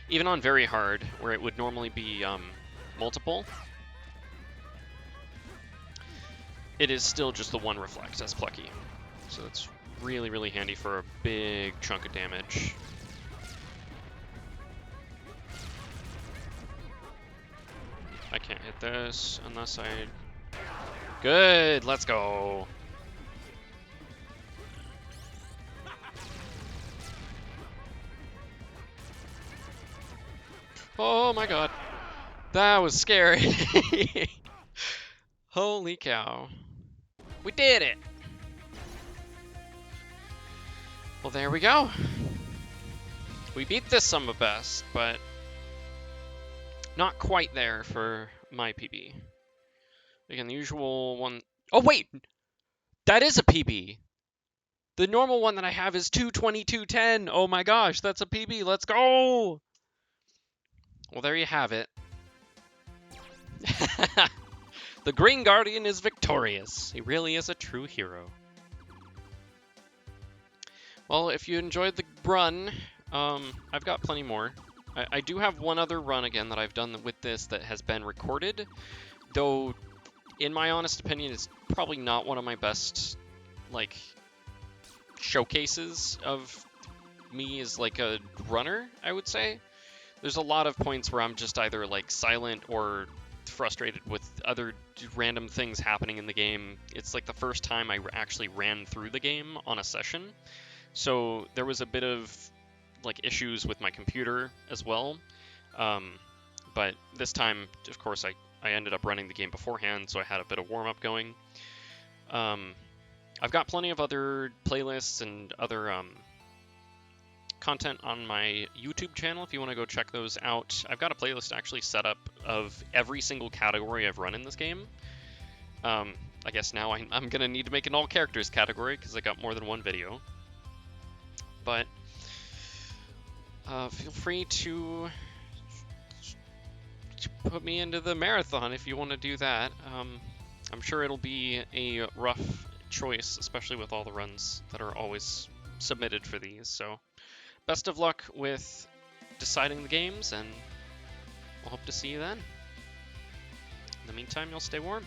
Even on very hard, where it would normally be multiple, it is still just the one reflect as Plucky. So that's really, really handy for a big chunk of damage. I can't hit this unless I... Good, let's go. Oh my god. That was scary. Holy cow. We did it! Well, there we go. We beat this summer best, but not quite there for my PB. Again, the usual one... Oh, wait! That is a PB! The normal one that I have is 2:22:10. Oh my gosh, that's a PB. Let's go! Well, there you have it. The Green Guardian is victorious. He really is a true hero. Well, if you enjoyed the run, I've got plenty more. I do have one other run again that I've done with this that has been recorded, though in my honest opinion, it's probably not one of my best, like, showcases of me as, like, a runner, I would say. There's a lot of points where I'm just either, like, silent or frustrated with other random things happening in the game. It's, like, the first time I actually ran through the game on a session. So there was a bit of, like, issues with my computer as well. But this time, of course, I ended up running the game beforehand, so I had a bit of warm-up going. I've got plenty of other playlists and other content on my YouTube channel if you want to go check those out. I've got a playlist actually set up of every single category I've run in this game. I guess now I'm going to need to make an all characters category because I got more than one video. But feel free to put me into the marathon if you want to do that. I'm sure it'll be a rough choice, especially with all the runs that are always submitted for these. So best of luck with deciding the games, and we'll hope to see you then. In the meantime, you'll stay warm.